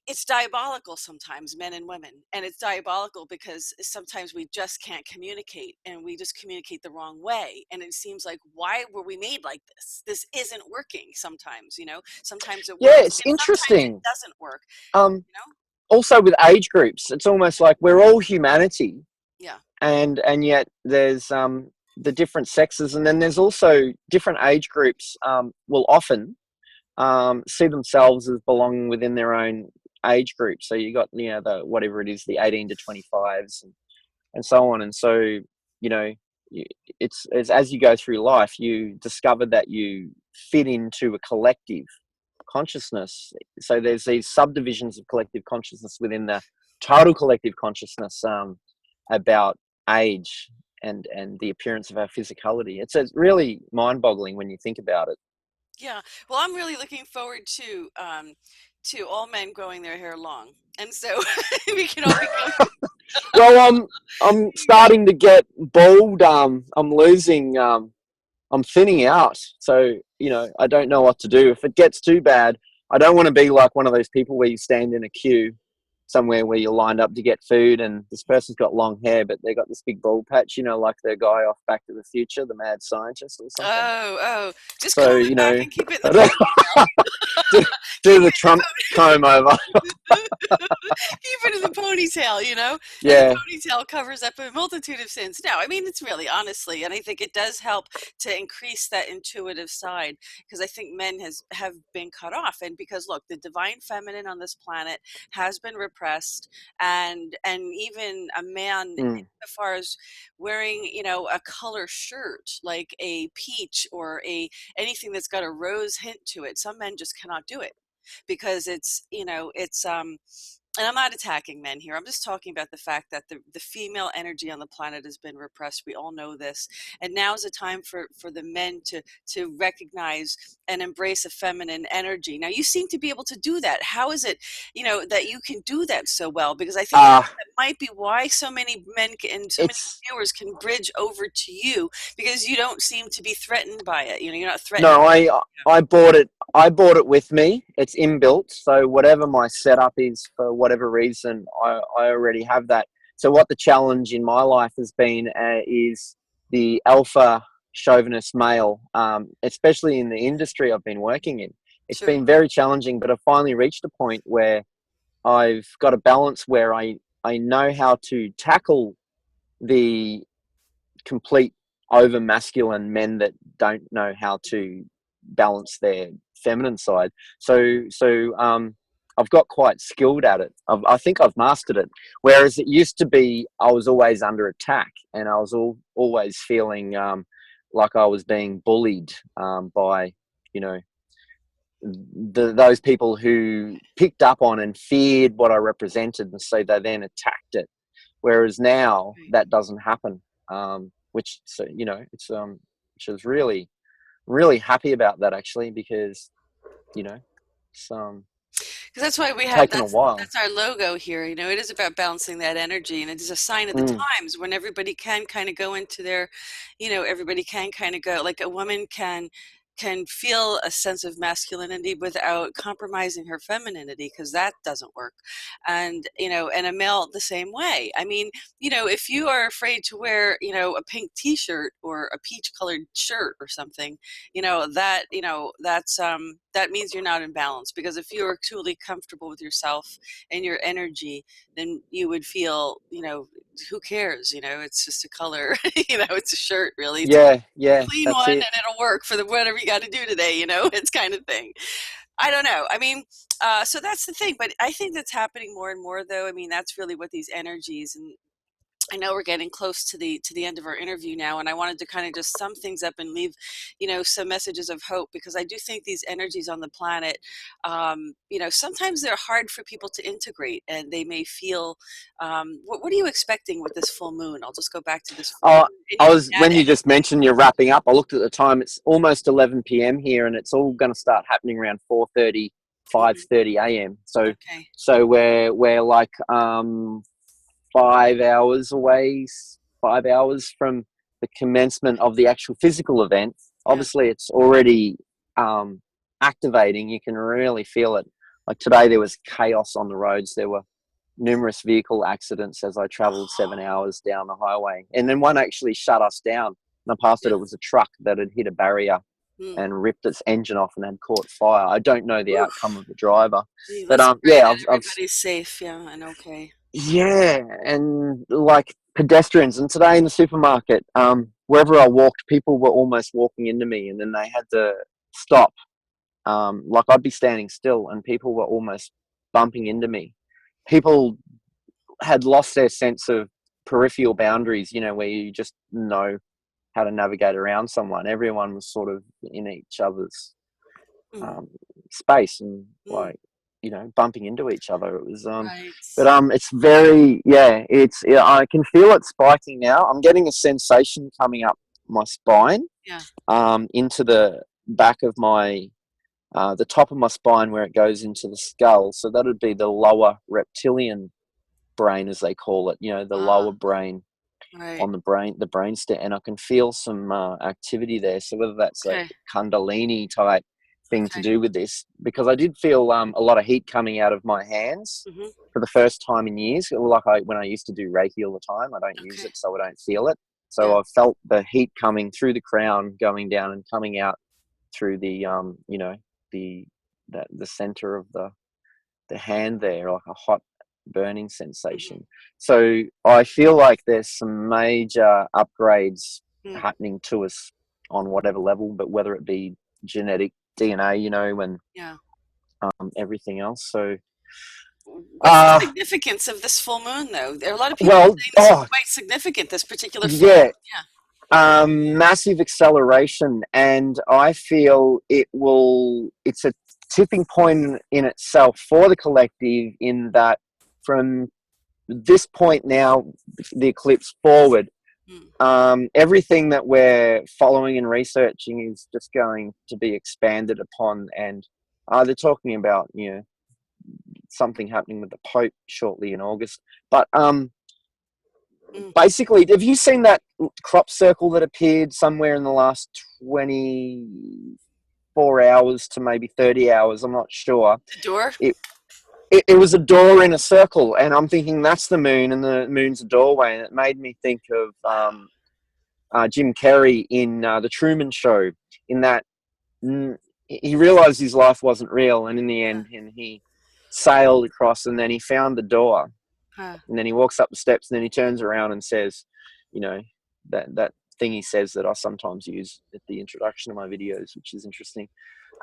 It's diabolical sometimes, men and women, and it's diabolical because sometimes we just can't communicate, and we just communicate the wrong way, and it seems like, why were we made like this? This isn't working sometimes. Sometimes it works, it's interesting. it doesn't work. Also with age groups, it's almost like we're all humanity, and yet there's the different sexes, and then there's also different age groups will often see themselves as belonging within their own age group. So you got the whatever it is, the 18 to 25s and so on. And so it's as you go through life, you discover that you fit into a collective consciousness. So there's these subdivisions of collective consciousness within the total collective consciousness about age and the appearance of our physicality. It's really mind-boggling when you think about it. Yeah, well, I'm really looking forward to all men growing their hair long, and so we can all become. Well, I'm starting to get bald. I'm losing. I'm thinning out. So I don't know what to do. If it gets too bad, I don't want to be like one of those people where you stand in a queue somewhere where you're lined up to get food, and this person's got long hair, but they got this big bald patch, you know, like the guy off Back to the Future, the mad scientist or something. Oh, just So, comb you it back know, and keep it in the ponytail. do the Trump comb over. Keep it in the ponytail, you know? And Yeah. the ponytail covers up a multitude of sins. No, I mean, it's really honestly, and I think it does help to increase that intuitive side, because I think men have been cut off. And because look, the divine feminine on this planet has been repressed, and even a man, as far as wearing, you know, a color shirt like a peach or anything that's got a rose hint to it, some men just cannot do it, because it's, you know, it's and I'm not attacking men here. I'm just talking about the fact that the female energy on the planet has been repressed. We all know this. And now is the time for the men to recognize and embrace a feminine energy. Now, you seem to be able to do that. How is it, you know, that you can do that so well? Because I think that might be why so many men and so many viewers can bridge over to you, because you don't seem to be threatened by it. You know, you're not threatened. No, I bought it. I bought it with me. It's inbuilt. So whatever my setup is, for whatever reason, I already have that. So what the challenge in my life has been is the alpha chauvinist male, especially in the industry I've been working in. It's been very challenging, but I've finally reached a point where I've got a balance where I know how to tackle the complete over masculine men that don't know how to balance their feminine side. So I've got quite skilled at it. I think I've mastered it. Whereas it used to be, I was always under attack, and I was always feeling like I was being bullied by, you know, those people who picked up on and feared what I represented, and so they then attacked it. Whereas now that doesn't happen. Which, so, you know, it's which is really, really happy about that, actually, because, you know, it's because that's why we have taken a while. That's our logo here. You know, it is about balancing that energy, and it is a sign of the times when everybody can kind of go into their, you know, everybody can kind of go, like a woman can feel a sense of masculinity without compromising her femininity, because that doesn't work. And, you know, and a male the same way. I mean, you know, if you are afraid to wear, you know, a pink t-shirt or a peach colored shirt or something, you know, that's that means you're not in balance. Because if you're truly comfortable with yourself and your energy, then you would feel, you know, who cares? You know, it's just a color. You know, it's a shirt, really. It's a clean one, and it'll work for whatever you got to do today. You know, it's kind of thing. I don't know. I mean, so that's the thing. But I think that's happening more and more, though. I mean, that's really what these energies, and I know we're getting close to the end of our interview now, and I wanted to kind of just sum things up and leave, you know, some messages of hope, because I do think these energies on the planet, you know, sometimes they're hard for people to integrate, and they may feel. What are you expecting with this full moon? I'll just go back to this. When you just mentioned you're wrapping up, I looked at the time. It's almost 11 p.m. here, and it's all going to start happening around 4:30, 5:30 a.m. So we're like 5 hours away, 5 hours from the commencement of the actual physical event. Obviously, it's already activating. You can really feel it. Like today, there was chaos on the roads. There were numerous vehicle accidents as I traveled 7 hours down the highway. And then one actually shut us down. And I passed it. It was a truck that had hit a barrier and ripped its engine off and had caught fire. I don't know the outcome of the driver. But everybody's safe, and okay. Yeah, and like pedestrians. And today in the supermarket, wherever I walked, people were almost walking into me, and then they had to stop. Like I'd be standing still, and people were almost bumping into me. People had lost their sense of peripheral boundaries, you know, where you just know how to navigate around someone. Everyone was sort of in each other's space and like, you know, bumping into each other. It was but it's very I can feel it spiking now. I'm getting a sensation coming up my spine into the back of my the top of my spine, where it goes into the skull. So that would be the lower reptilian brain, as they call it, you know, the lower brain on the brain stem, and I can feel some activity there. So whether that's a kundalini type thing to do with this, because I did feel a lot of heat coming out of my hands for the first time in years. Like when I used to do Reiki all the time, I don't use it, so I don't feel it. So I felt the heat coming through the crown, going down and coming out through the you know, the center of the hand there, like a hot burning sensation. So I feel like there's some major upgrades happening to us on whatever level, but whether it be genetic DNA, you know, and everything else. So what's the significance of this full moon, though? There are a lot of people saying this is quite significant, this particular full moon. Massive acceleration, and I feel it's a tipping point in itself for the collective, in that from this point now, the eclipse forward, everything that we're following and researching is just going to be expanded upon. And they're talking about, you know, something happening with the Pope shortly in August. But basically, have you seen that crop circle that appeared somewhere in the last 24 hours to maybe 30 hours? I'm not sure. The door? It was a door in a circle, and I'm thinking that's the moon, and the moon's a doorway, and it made me think of Jim Carrey in The Truman Show, in that he realized his life wasn't real, and in the end, and he sailed across, and then he found the door, and then he walks up the steps, and then he turns around and says, you know, that thing he says that I sometimes use at the introduction of my videos, which is interesting,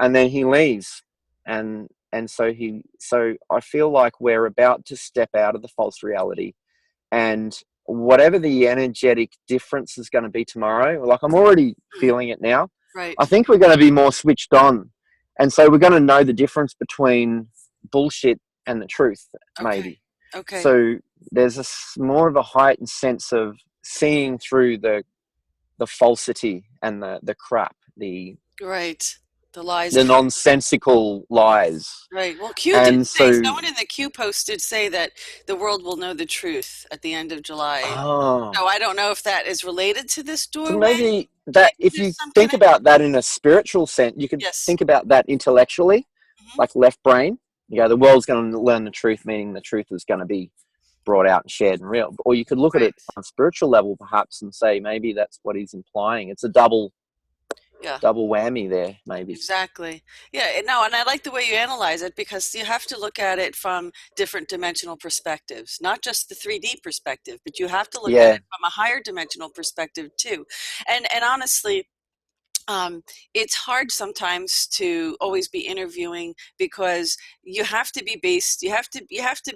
and then he leaves, and so I feel like we're about to step out of the false reality, and whatever the energetic difference is going to be tomorrow, like I'm already feeling it now. Right. I think we're going to be more switched on, and so we're going to know the difference between bullshit and the truth, maybe. Okay. So there's more of a heightened sense of seeing through the falsity and the crap, the lies, the nonsensical lies. Right. Well, Q did say, someone in the Q post did say that the world will know the truth at the end of July. So I don't know if that is related to this doorway. So maybe that, if you think about that in a spiritual sense, you could think about that intellectually, like left brain. You go, the world's going to learn the truth, meaning the truth is going to be brought out and shared and real. Or you could look at it on a spiritual level, perhaps, and say maybe that's what he's implying. It's a double whammy there, maybe. Exactly. Yeah, no, and I like the way you analyze it, because you have to look at it from different dimensional perspectives, not just the 3D perspective, but you have to look at it from a higher dimensional perspective too. And honestly, it's hard sometimes to always be interviewing, because you have to be based, you have to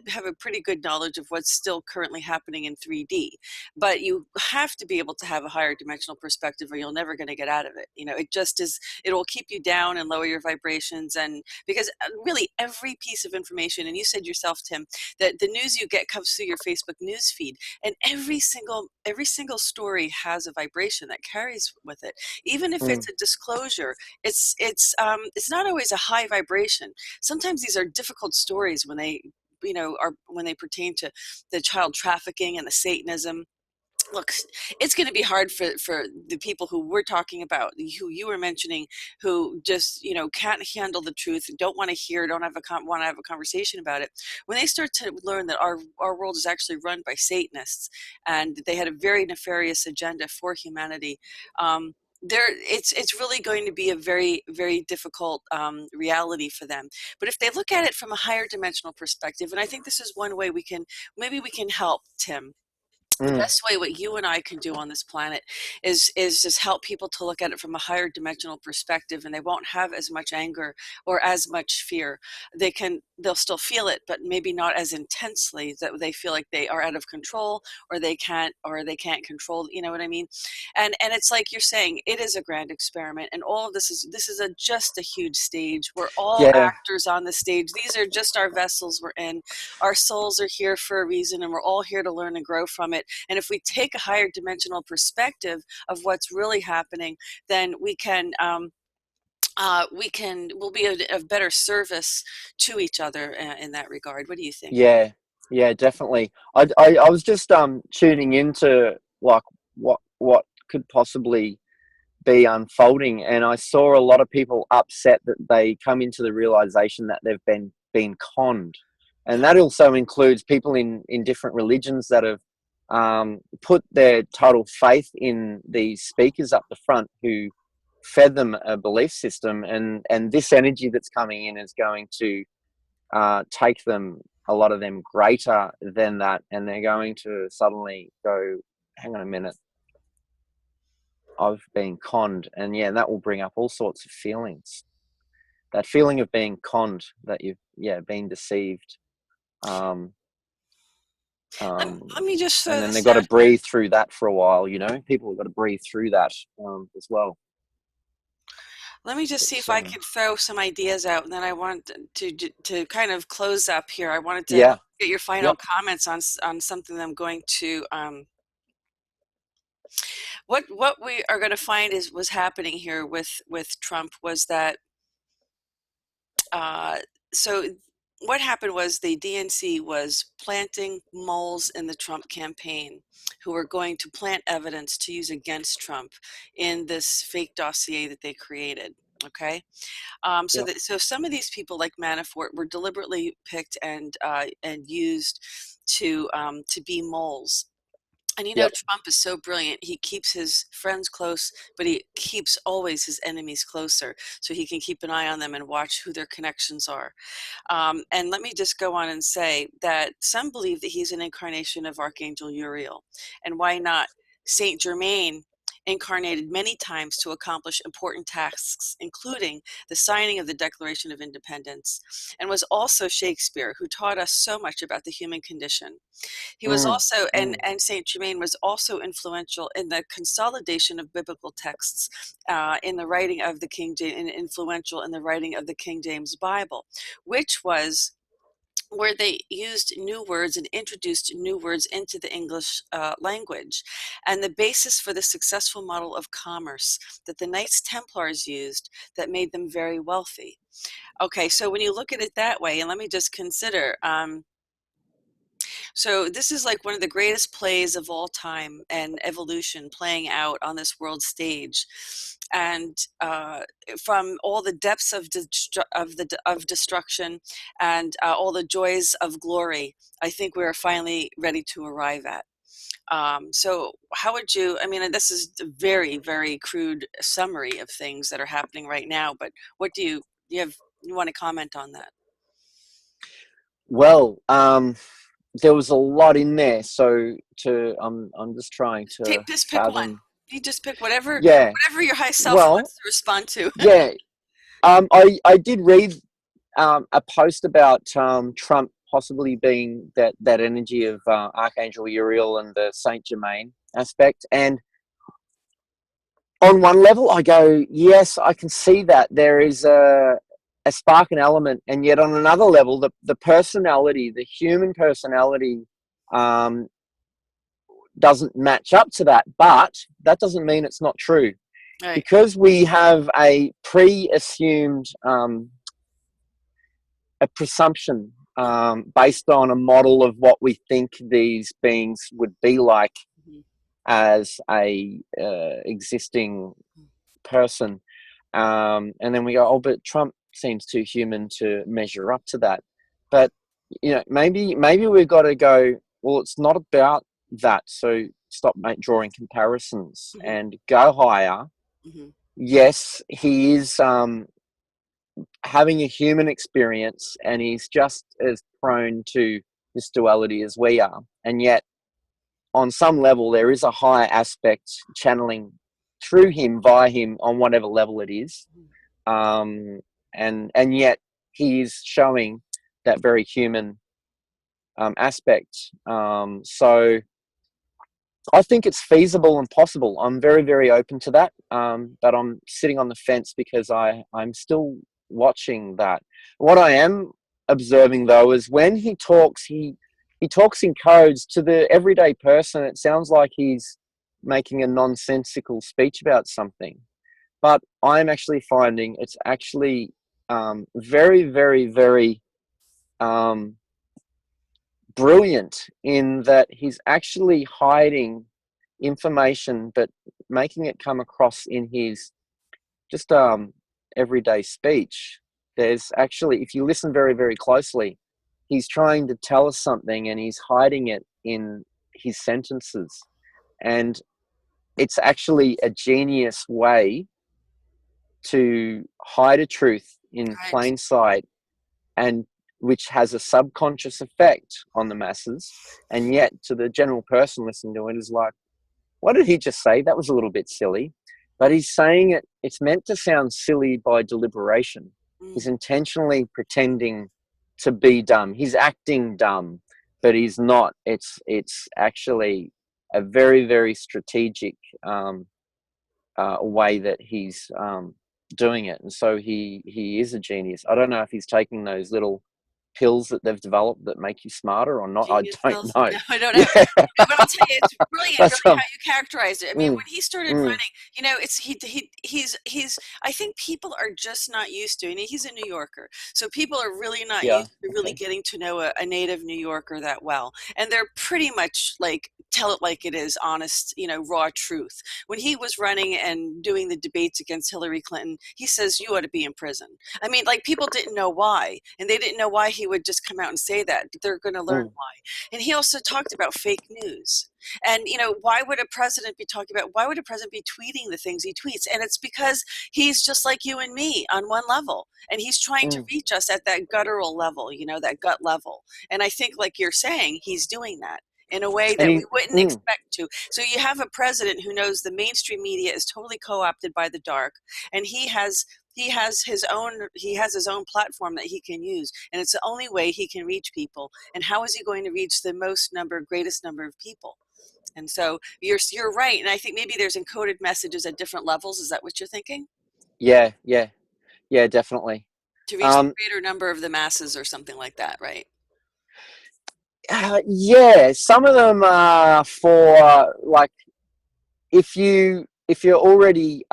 have a pretty good knowledge of what's still currently happening in 3D, but you have to be able to have a higher dimensional perspective, or you're never going to get out of it. You know, it just is, it will keep you down and lower your vibrations. And because really every piece of information, and you said yourself, Tim, that the news you get comes through your Facebook news feed, and every single story has a vibration that carries with it, even if it's a disclosure. It's not always a high vibration. Sometimes these are difficult stories when they, you know, when they pertain to the child trafficking and the Satanism. Look, it's going to be hard for the people who we're talking about, who you were mentioning, who just, you know, can't handle the truth, don't want to hear, want to have a conversation about it. When they start to learn that our world is actually run by Satanists, and they had a very nefarious agenda for humanity, it's really going to be a very, very difficult reality for them. But if they look at it from a higher dimensional perspective, and I think this is one way we can help, Tim. The best way what you and I can do on this planet is just help people to look at it from a higher dimensional perspective, and they won't have as much anger or as much fear. They'll still feel it, but maybe not as intensely, that they feel like they are out of control, or they can't control, you know what I mean? And it's like you're saying, it is a grand experiment, and all of this is just a huge stage. We're all actors on the stage. These are just our vessels we're in. Our souls are here for a reason, and we're all here to learn and grow from it. And if we take a higher dimensional perspective of what's really happening, then we'll be of better service to each other in that regard. What do you think? Yeah, definitely. I was just tuning into like what could possibly be unfolding. And I saw a lot of people upset that they come into the realization that they've been conned. And that also includes people in different religions that have put their total faith in these speakers up the front who fed them a belief system, and this energy that's coming in is going to take them, a lot of them, greater than that, and they're going to suddenly go, hang on a minute, I've been conned. And yeah, that will bring up all sorts of feelings, that feeling of being conned, that you've been deceived. Let me just throw and then this they've got to out. breathe through that for a while. People have got to breathe through that as well. Let me just see if I can throw some ideas out, and then I want to kind of close up here. I wanted to get your final comments on something that I'm going to what we are going to find was happening here with Trump was that so what happened was the DNC was planting moles in the Trump campaign who were going to plant evidence to use against Trump in this fake dossier that they created. Okay. So some of these people, like Manafort, were deliberately picked and used to be moles. And Trump is so brilliant. He keeps his friends close, but he keeps always his enemies closer, so he can keep an eye on them and watch who their connections are. And let me just go on and say that some believe that he's an incarnation of Archangel Uriel. And why not? Saint Germain incarnated many times to accomplish important tasks, including the signing of the Declaration of Independence, and was also Shakespeare, who taught us so much about the human condition. He was also, and Saint Germain was also influential in the consolidation of biblical texts, in the writing of the King James, and influential in the writing of the King James Bible, which was where they used new words and introduced new words into the English language, and the basis for the successful model of commerce that the Knights Templars used that made them very wealthy. Okay, so when you look at it that way, and let me just consider, so this is like one of the greatest plays of all time, and evolution playing out on this world stage. And from all the depths of destruction and all the joys of glory, I think we're finally ready to arrive at. So how would you, I mean, this is a very, very crude summary of things that are happening right now, but what do you want to comment on that? Well, there was a lot in there, so I'm just trying to just pick one. You just pick whatever your high self wants to respond to. I did read a post about Trump possibly being that energy of Archangel Uriel and the Saint Germain aspect, and on one level I go, yes, I can see that there is a spark and element, and yet on another level, the personality, the human personality, doesn't match up to that. But that doesn't mean it's not true, because we have a pre-assumed a presumption based on a model of what we think these beings would be like as a existing person, and then we go, oh, but Trump seems too human to measure up to that. But maybe we've got to go, well, it's not about that, so stop drawing comparisons and go higher. Yes, he is having a human experience, and he's just as prone to this duality as we are, and yet on some level there is a higher aspect channeling through him, via him, on whatever level it is. And yet he is showing that very human aspect. So I think it's feasible and possible. I'm very, very open to that, but I'm sitting on the fence because I'm still watching that. What I am observing, though, is when he talks, he talks in codes. To the everyday person, it sounds like he's making a nonsensical speech about something. But I'm actually finding it's actually very, very, very brilliant, in that he's actually hiding information, but making it come across in his just everyday speech. There's actually, if you listen very, very closely, he's trying to tell us something and he's hiding it in his sentences. And it's actually a genius way to hide a truth in plain sight, and which has a subconscious effect on the masses. And yet to the general person listening to it is like, what did he just say? That was a little bit silly. But he's saying it, it's meant to sound silly by deliberation. He's intentionally pretending to be dumb. He's acting dumb, but he's not. It's actually a very, very strategic way that he's doing it. And so he is a genius. I don't know if he's taking those little pills that they've developed that make you smarter or not. Genius I pills? don't know. No, I don't know. Yeah. But I'll tell you, it's brilliant, really, how you characterized it. I mean, when he started running, you know, he's. I think people are just not used to. And he's a New Yorker, so people are really not used to really getting to know a native New Yorker that well, and they're pretty much like tell it like it is, honest, you know, raw truth. When he was running and doing the debates against Hillary Clinton, he says you ought to be in prison. I mean, like, people didn't know why, and they didn't know why he would just come out and say that. They're going to learn why. And he also talked about fake news. And, you know, why would a president be tweeting the things he tweets? And it's because he's just like you and me on one level. And he's trying to reach us at that guttural level, you know, that gut level. And I think, like you're saying, he's doing that in a way that we wouldn't expect to. So you have a president who knows the mainstream media is totally co-opted by the dark, and he has his own platform that he can use, and it's the only way he can reach people. And how is he going to reach the greatest number of people? And so you're right, and I think maybe there's encoded messages at different levels. Is that what you're thinking? Yeah, definitely. To reach the greater number of the masses or something like that, right? Yeah, some of them are for, like, if you're already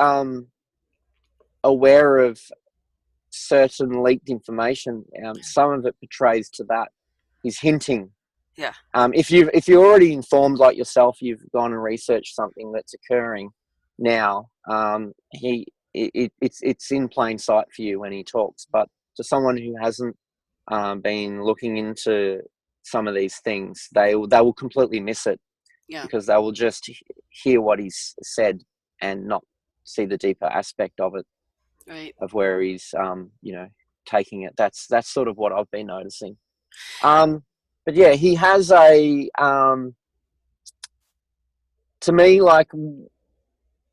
aware of certain leaked information, some of it portrays to that. He's hinting. Yeah. If you're already informed, like yourself, you've gone and researched something that's occurring now. It's in plain sight for you when he talks. But to someone who hasn't been looking into some of these things, they will completely miss it. Yeah. Because they will just hear what he's said and not see the deeper aspect of it. Right. Of where he's taking it. That's sort of what I've been noticing. But yeah, he has a to me, like,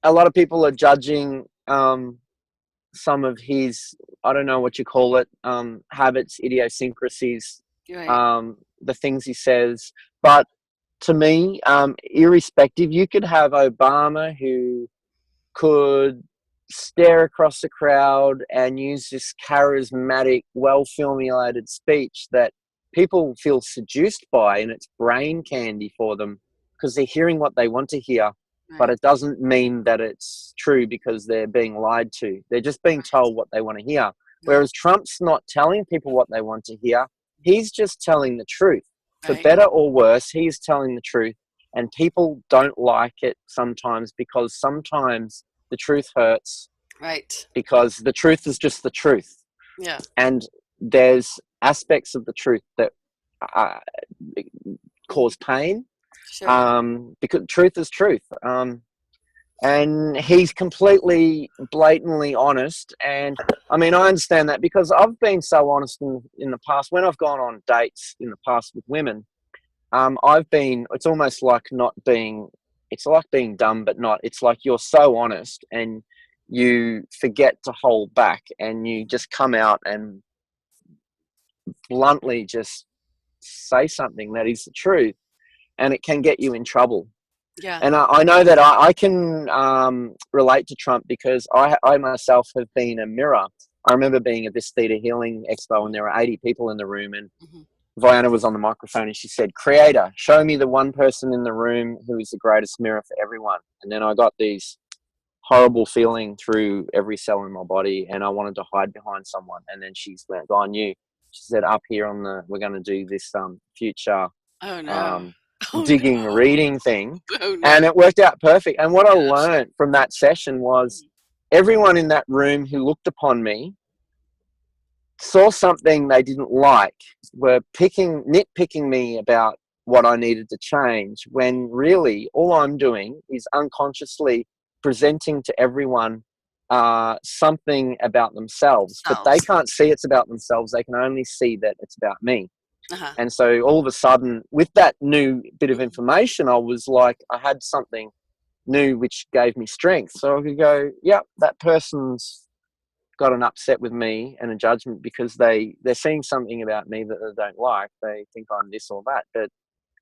a lot of people are judging some of his, I don't know what you call it, habits, idiosyncrasies, the things he says. But to me, irrespective, you could have Obama, who could stare across the crowd and use this charismatic, well-formulated speech that people feel seduced by, and it's brain candy for them because they're hearing what they want to hear. But it doesn't mean that it's true because they're being lied to. They're just being told what they want to hear. Whereas Trump's not telling people what they want to hear. He's just telling the truth. For better or worse, he's telling the truth. And people don't like it sometimes because sometimes the truth hurts. Right. Because the truth is just the truth. Yeah. And there's aspects of the truth that cause pain. Sure. Because truth is truth. And he's completely blatantly honest. And I mean, I understand that because I've been so honest in the past. When I've gone on dates in the past with women, it's almost like it's like being dumb, but not. It's like you're so honest and you forget to hold back and you just come out and bluntly just say something that is the truth. And it can get you in trouble. Yeah. And I know that I can relate to Trump because I myself have been a mirror. I remember being at this Theta Healing Expo and there were 80 people in the room, and Vianna was on the microphone and she said, "Creator, show me the one person in the room who is the greatest mirror for everyone." And then I got these horrible feeling through every cell in my body and I wanted to hide behind someone. And then she's went, "Go on you." She said, "Up here we're going to do this future." Oh no. Oh, digging no. reading thing, Oh, no. and it worked out perfect. And what I Gosh. learned from that session was everyone in that room who looked upon me saw something they didn't like, were nitpicking me about what I needed to change, when really all I'm doing is unconsciously presenting to everyone something about themselves, but they can't see it's about themselves. They can only see that it's about me. Uh-huh. And so all of a sudden, with that new bit of information, I was like, I had something new which gave me strength. So I could go, yeah, that person's got an upset with me and a judgment because they're seeing something about me that they don't like. They think I'm this or that, but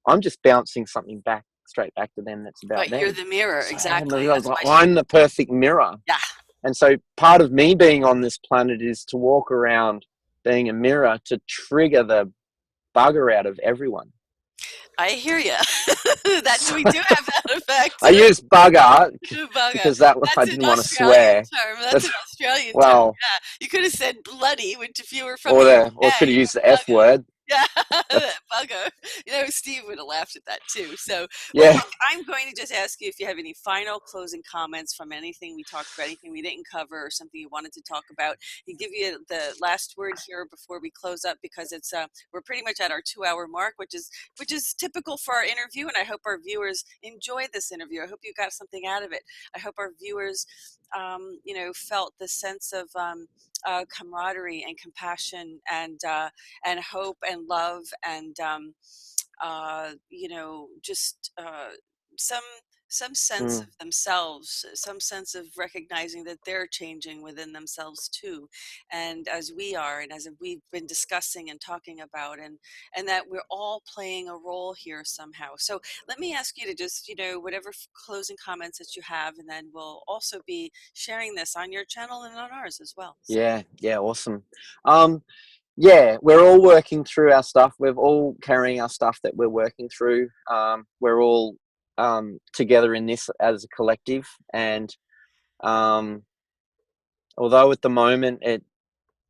I'm just bouncing something back straight back to them that's about Right, them. you're the mirror, So exactly. I was like, I'm the perfect mirror. Yeah. And so part of me being on this planet is to walk around being a mirror to trigger the bugger out of everyone. I hear you. We do have that effect. I use bugger Bugger. because That's I an didn't want to Australian swear. term. That's an Australian term. Well, Yeah, you could have said bloody, which if you were from or the could have UK, used the F bugger. word. Yeah, bugger. Steve would have laughed at that too. So, well, Yeah. look, I'm going to just ask you if you have any final closing comments from anything we talked about, anything we didn't cover, or something you wanted to talk about. And give you the last word here before we close up, because it's we're pretty much at our 2-hour mark, which is typical for our interview. And I hope our viewers enjoy this interview. I hope you got something out of it. I hope our viewers, felt the sense of camaraderie and compassion and hope and love and just some sense of themselves, some sense of recognizing that they're changing within themselves too, and as we are, and as we've been discussing and talking about, and that we're all playing a role here somehow. So let me ask you to just, whatever closing comments that you have, and then we'll also be sharing this on your channel and on ours as well. So. Yeah, awesome. Yeah, we're all working through our stuff. We're all carrying our stuff that we're working through. We're all together in this as a collective. And although at the moment it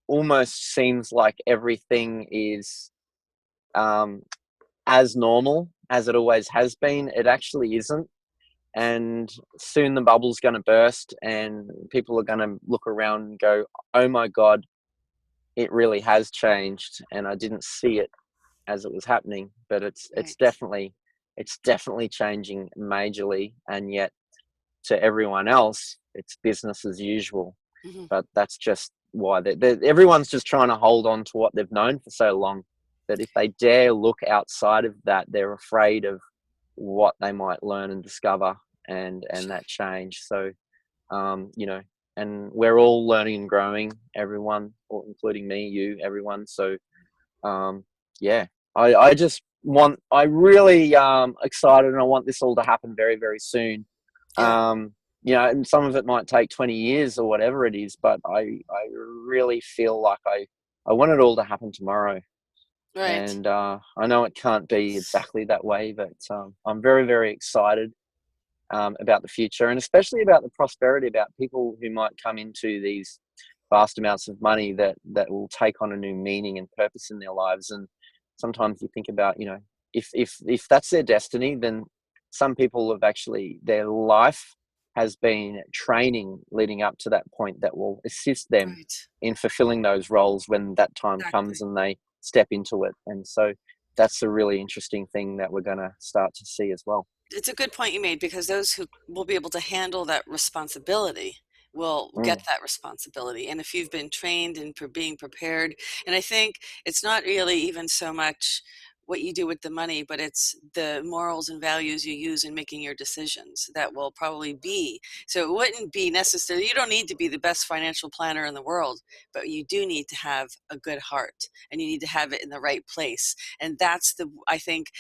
almost seems like everything is as normal as it always has been, it actually isn't. And soon the bubble's going to burst and people are going to look around and go, oh my God, it really has changed, and I didn't see it as it was happening, but it's definitely changing majorly, and yet to everyone else it's business as usual. Mm-hmm. But that's just why everyone's just trying to hold on to what they've known for so long, that if they dare look outside of that, they're afraid of what they might learn and discover and that change. So and we're all learning and growing, everyone, including me, you, everyone. So, I really excited, and I want this all to happen very, very soon. Yeah. And some of it might take 20 years or whatever it is, but I really feel like I want it all to happen tomorrow. Right. And I know it can't be exactly that way, but I'm very, very excited about the future, and especially about the prosperity, about people who might come into these vast amounts of money that will take on a new meaning and purpose in their lives. And sometimes you think about, if that's their destiny, then some people have actually, their life has been training leading up to that point that will assist them in fulfilling those roles when that time comes and they step into it. And so that's a really interesting thing that we're going to start to see as well. It's a good point you made, because those who will be able to handle that responsibility will get that responsibility. And if you've been trained and being prepared, and I think it's not really even so much what you do with the money, but it's the morals and values you use in making your decisions that will probably be. So it wouldn't be necessary. You don't need to be the best financial planner in the world, but you do need to have a good heart, and you need to have it in the right place. And that's I think,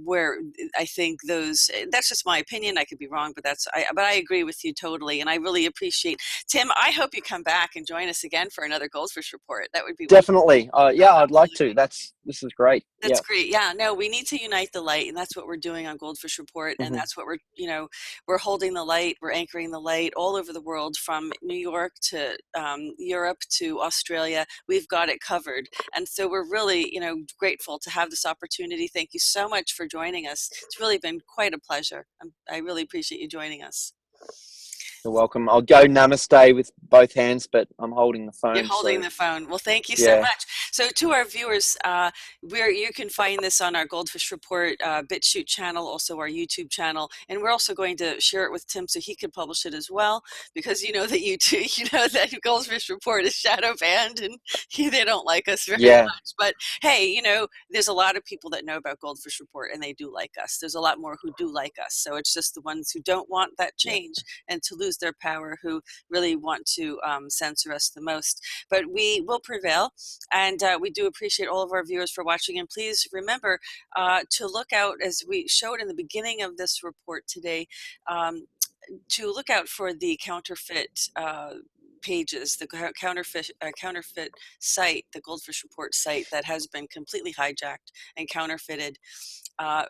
where I think that's just my opinion. I could be wrong, but but I agree with you totally. And I really appreciate, Tim, I hope you come back and join us again for another Goldfish report. That would be definitely. wonderful. Yeah, I'd like to. This is great. That's great. Yeah, no, we need to unite the light, and that's what we're doing on Goldfish Report, and that's what we're holding the light, we're anchoring the light all over the world, from New York to Europe to Australia. We've got it covered, and so we're really, grateful to have this opportunity. Thank you so much for joining us. It's really been quite a pleasure. I really appreciate you joining us. You're welcome. I'll go namaste with both hands, but I'm holding the phone. You're holding the phone. Well, thank you so much. So to our viewers, you can find this on our Goldfish Report BitChute channel, also our YouTube channel, and we're also going to share it with Tim so he could publish it as well, because you know that that Goldfish Report is shadow banned, and they don't like us very much. But hey, there's a lot of people that know about Goldfish Report, and they do like us. There's a lot more who do like us. So it's just the ones who don't want that change and to lose their power who really want to censor us the most. But we will prevail, and we do appreciate all of our viewers for watching. And please remember to look out, as we showed in the beginning of this report today, to look out for the counterfeit pages, the counterfeit site, the Goldfish Report site that has been completely hijacked and counterfeited.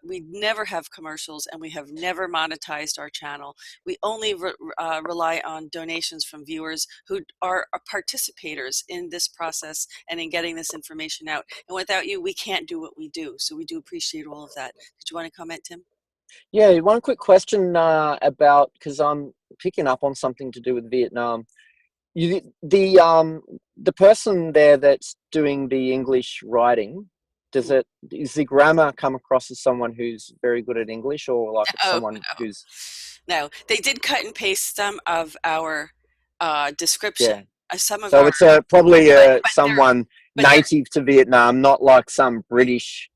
We never have commercials, and we have never monetized our channel. We only rely on donations from viewers who are participators in this process and in getting this information out. And without you, we can't do what we do. So we do appreciate all of that. Did you want to comment, Tim? Yeah, one quick question about, because I'm picking up on something to do with Vietnam. The person there that's doing the English writing, is the grammar come across as someone who's very good at English, or like someone who's... No, they did cut and paste some of our description. So it's probably someone native to Vietnam, not like some British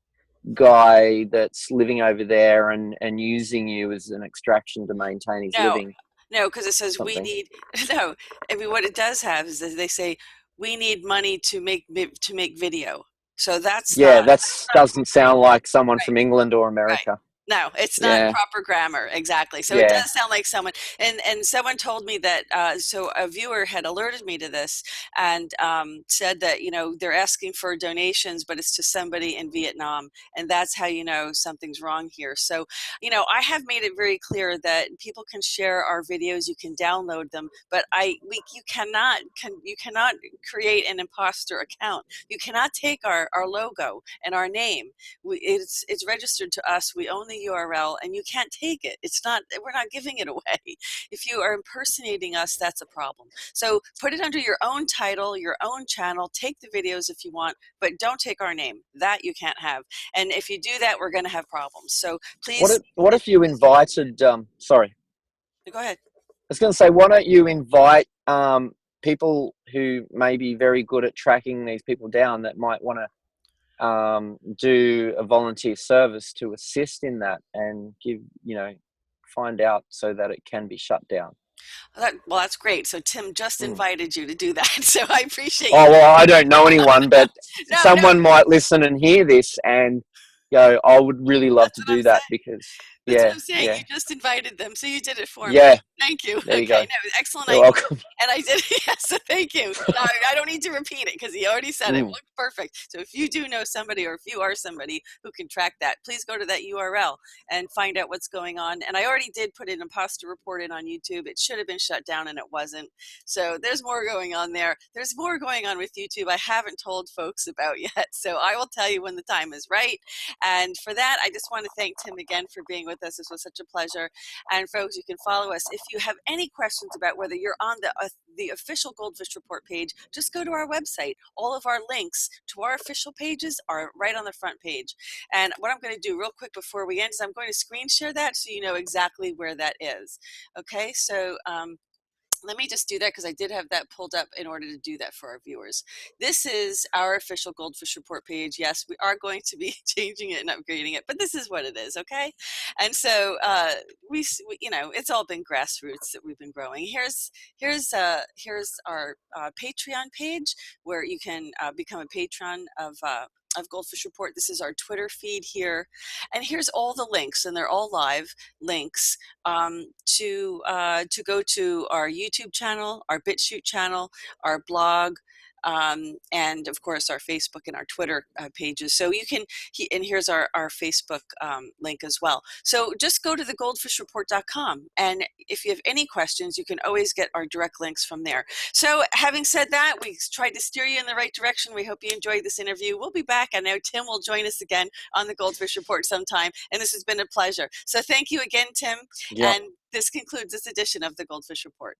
guy that's living over there and using you as an extraction to maintain his living. No, because it says we need, no, I mean, what it does have is that they say we need money to make video. So that's doesn't sound like someone from England or America. No, it's not proper grammar. Exactly. So it does sound like someone, and someone told me that, so a viewer had alerted me to this and said that, they're asking for donations, but it's to somebody in Vietnam. And that's how you know something's wrong here. So, I have made it very clear that people can share our videos, you can download them, but you cannot create an imposter account. You cannot take our logo and our name. It's registered to us. We own the URL, and you can't take it. We're not giving it away. If you are impersonating us, that's a problem. So put it under your own title, your own channel, take the videos if you want, but don't take our name. That you can't have. And if you do that, we're going to have problems. So please. What if you invited, sorry. Go ahead. I was going to say, why don't you invite people who may be very good at tracking these people down that might want to do a volunteer service to assist in that and find out so that it can be shut down. Well, that's great. So Tim just invited you to do that. So I appreciate Oh, well, I don't know anyone, but someone might listen and hear this and go, I would really love to do that because... That's what I'm saying. You just invited them, so you did it for me. Thank you. There you go. No, excellent. You're welcome. And I did. Yes, so thank you. No, I don't need to repeat it because he already said it. Looked perfect. So if you do know somebody, or if you are somebody who can track that, please go to that URL and find out what's going on. And I already did put an imposter report in on YouTube. It should have been shut down, and it wasn't. So there's more going on there. There's more going on with YouTube I haven't told folks about yet. So I will tell you when the time is right. And for that, I just want to thank Tim again for being with us. This was such a pleasure. And folks, you can follow us. If you have any questions about whether you're on the official Goldfish Report page, just go to our website. All of our links to our official pages are right on the front page. And what I'm going to do real quick before we end is I'm going to screen share that so you know exactly where that is. Okay, so let me just do that because I did have that pulled up in order to do that for our viewers. This is our official Goldfish Report page. Yes, we are going to be changing it and upgrading it, but this is what it is, okay? And so we it's all been grassroots that we've been growing. Here's our Patreon page where you can become a patron of Goldfish Report. This is our Twitter feed here, and here's all the links, and they're all live links to go to our YouTube channel, our BitChute channel, our blog, and of course our Facebook and our Twitter pages. So you can, and here's our Facebook link as well. So just go to thegoldfishreport.com, and if you have any questions, you can always get our direct links from there. So having said that, we tried to steer you in the right direction. We hope you enjoyed this interview. We'll be back. I know Tim will join us again on the Goldfish Report sometime, and this has been a pleasure. So thank you again, Tim. Yep. And this concludes this edition of the Goldfish Report.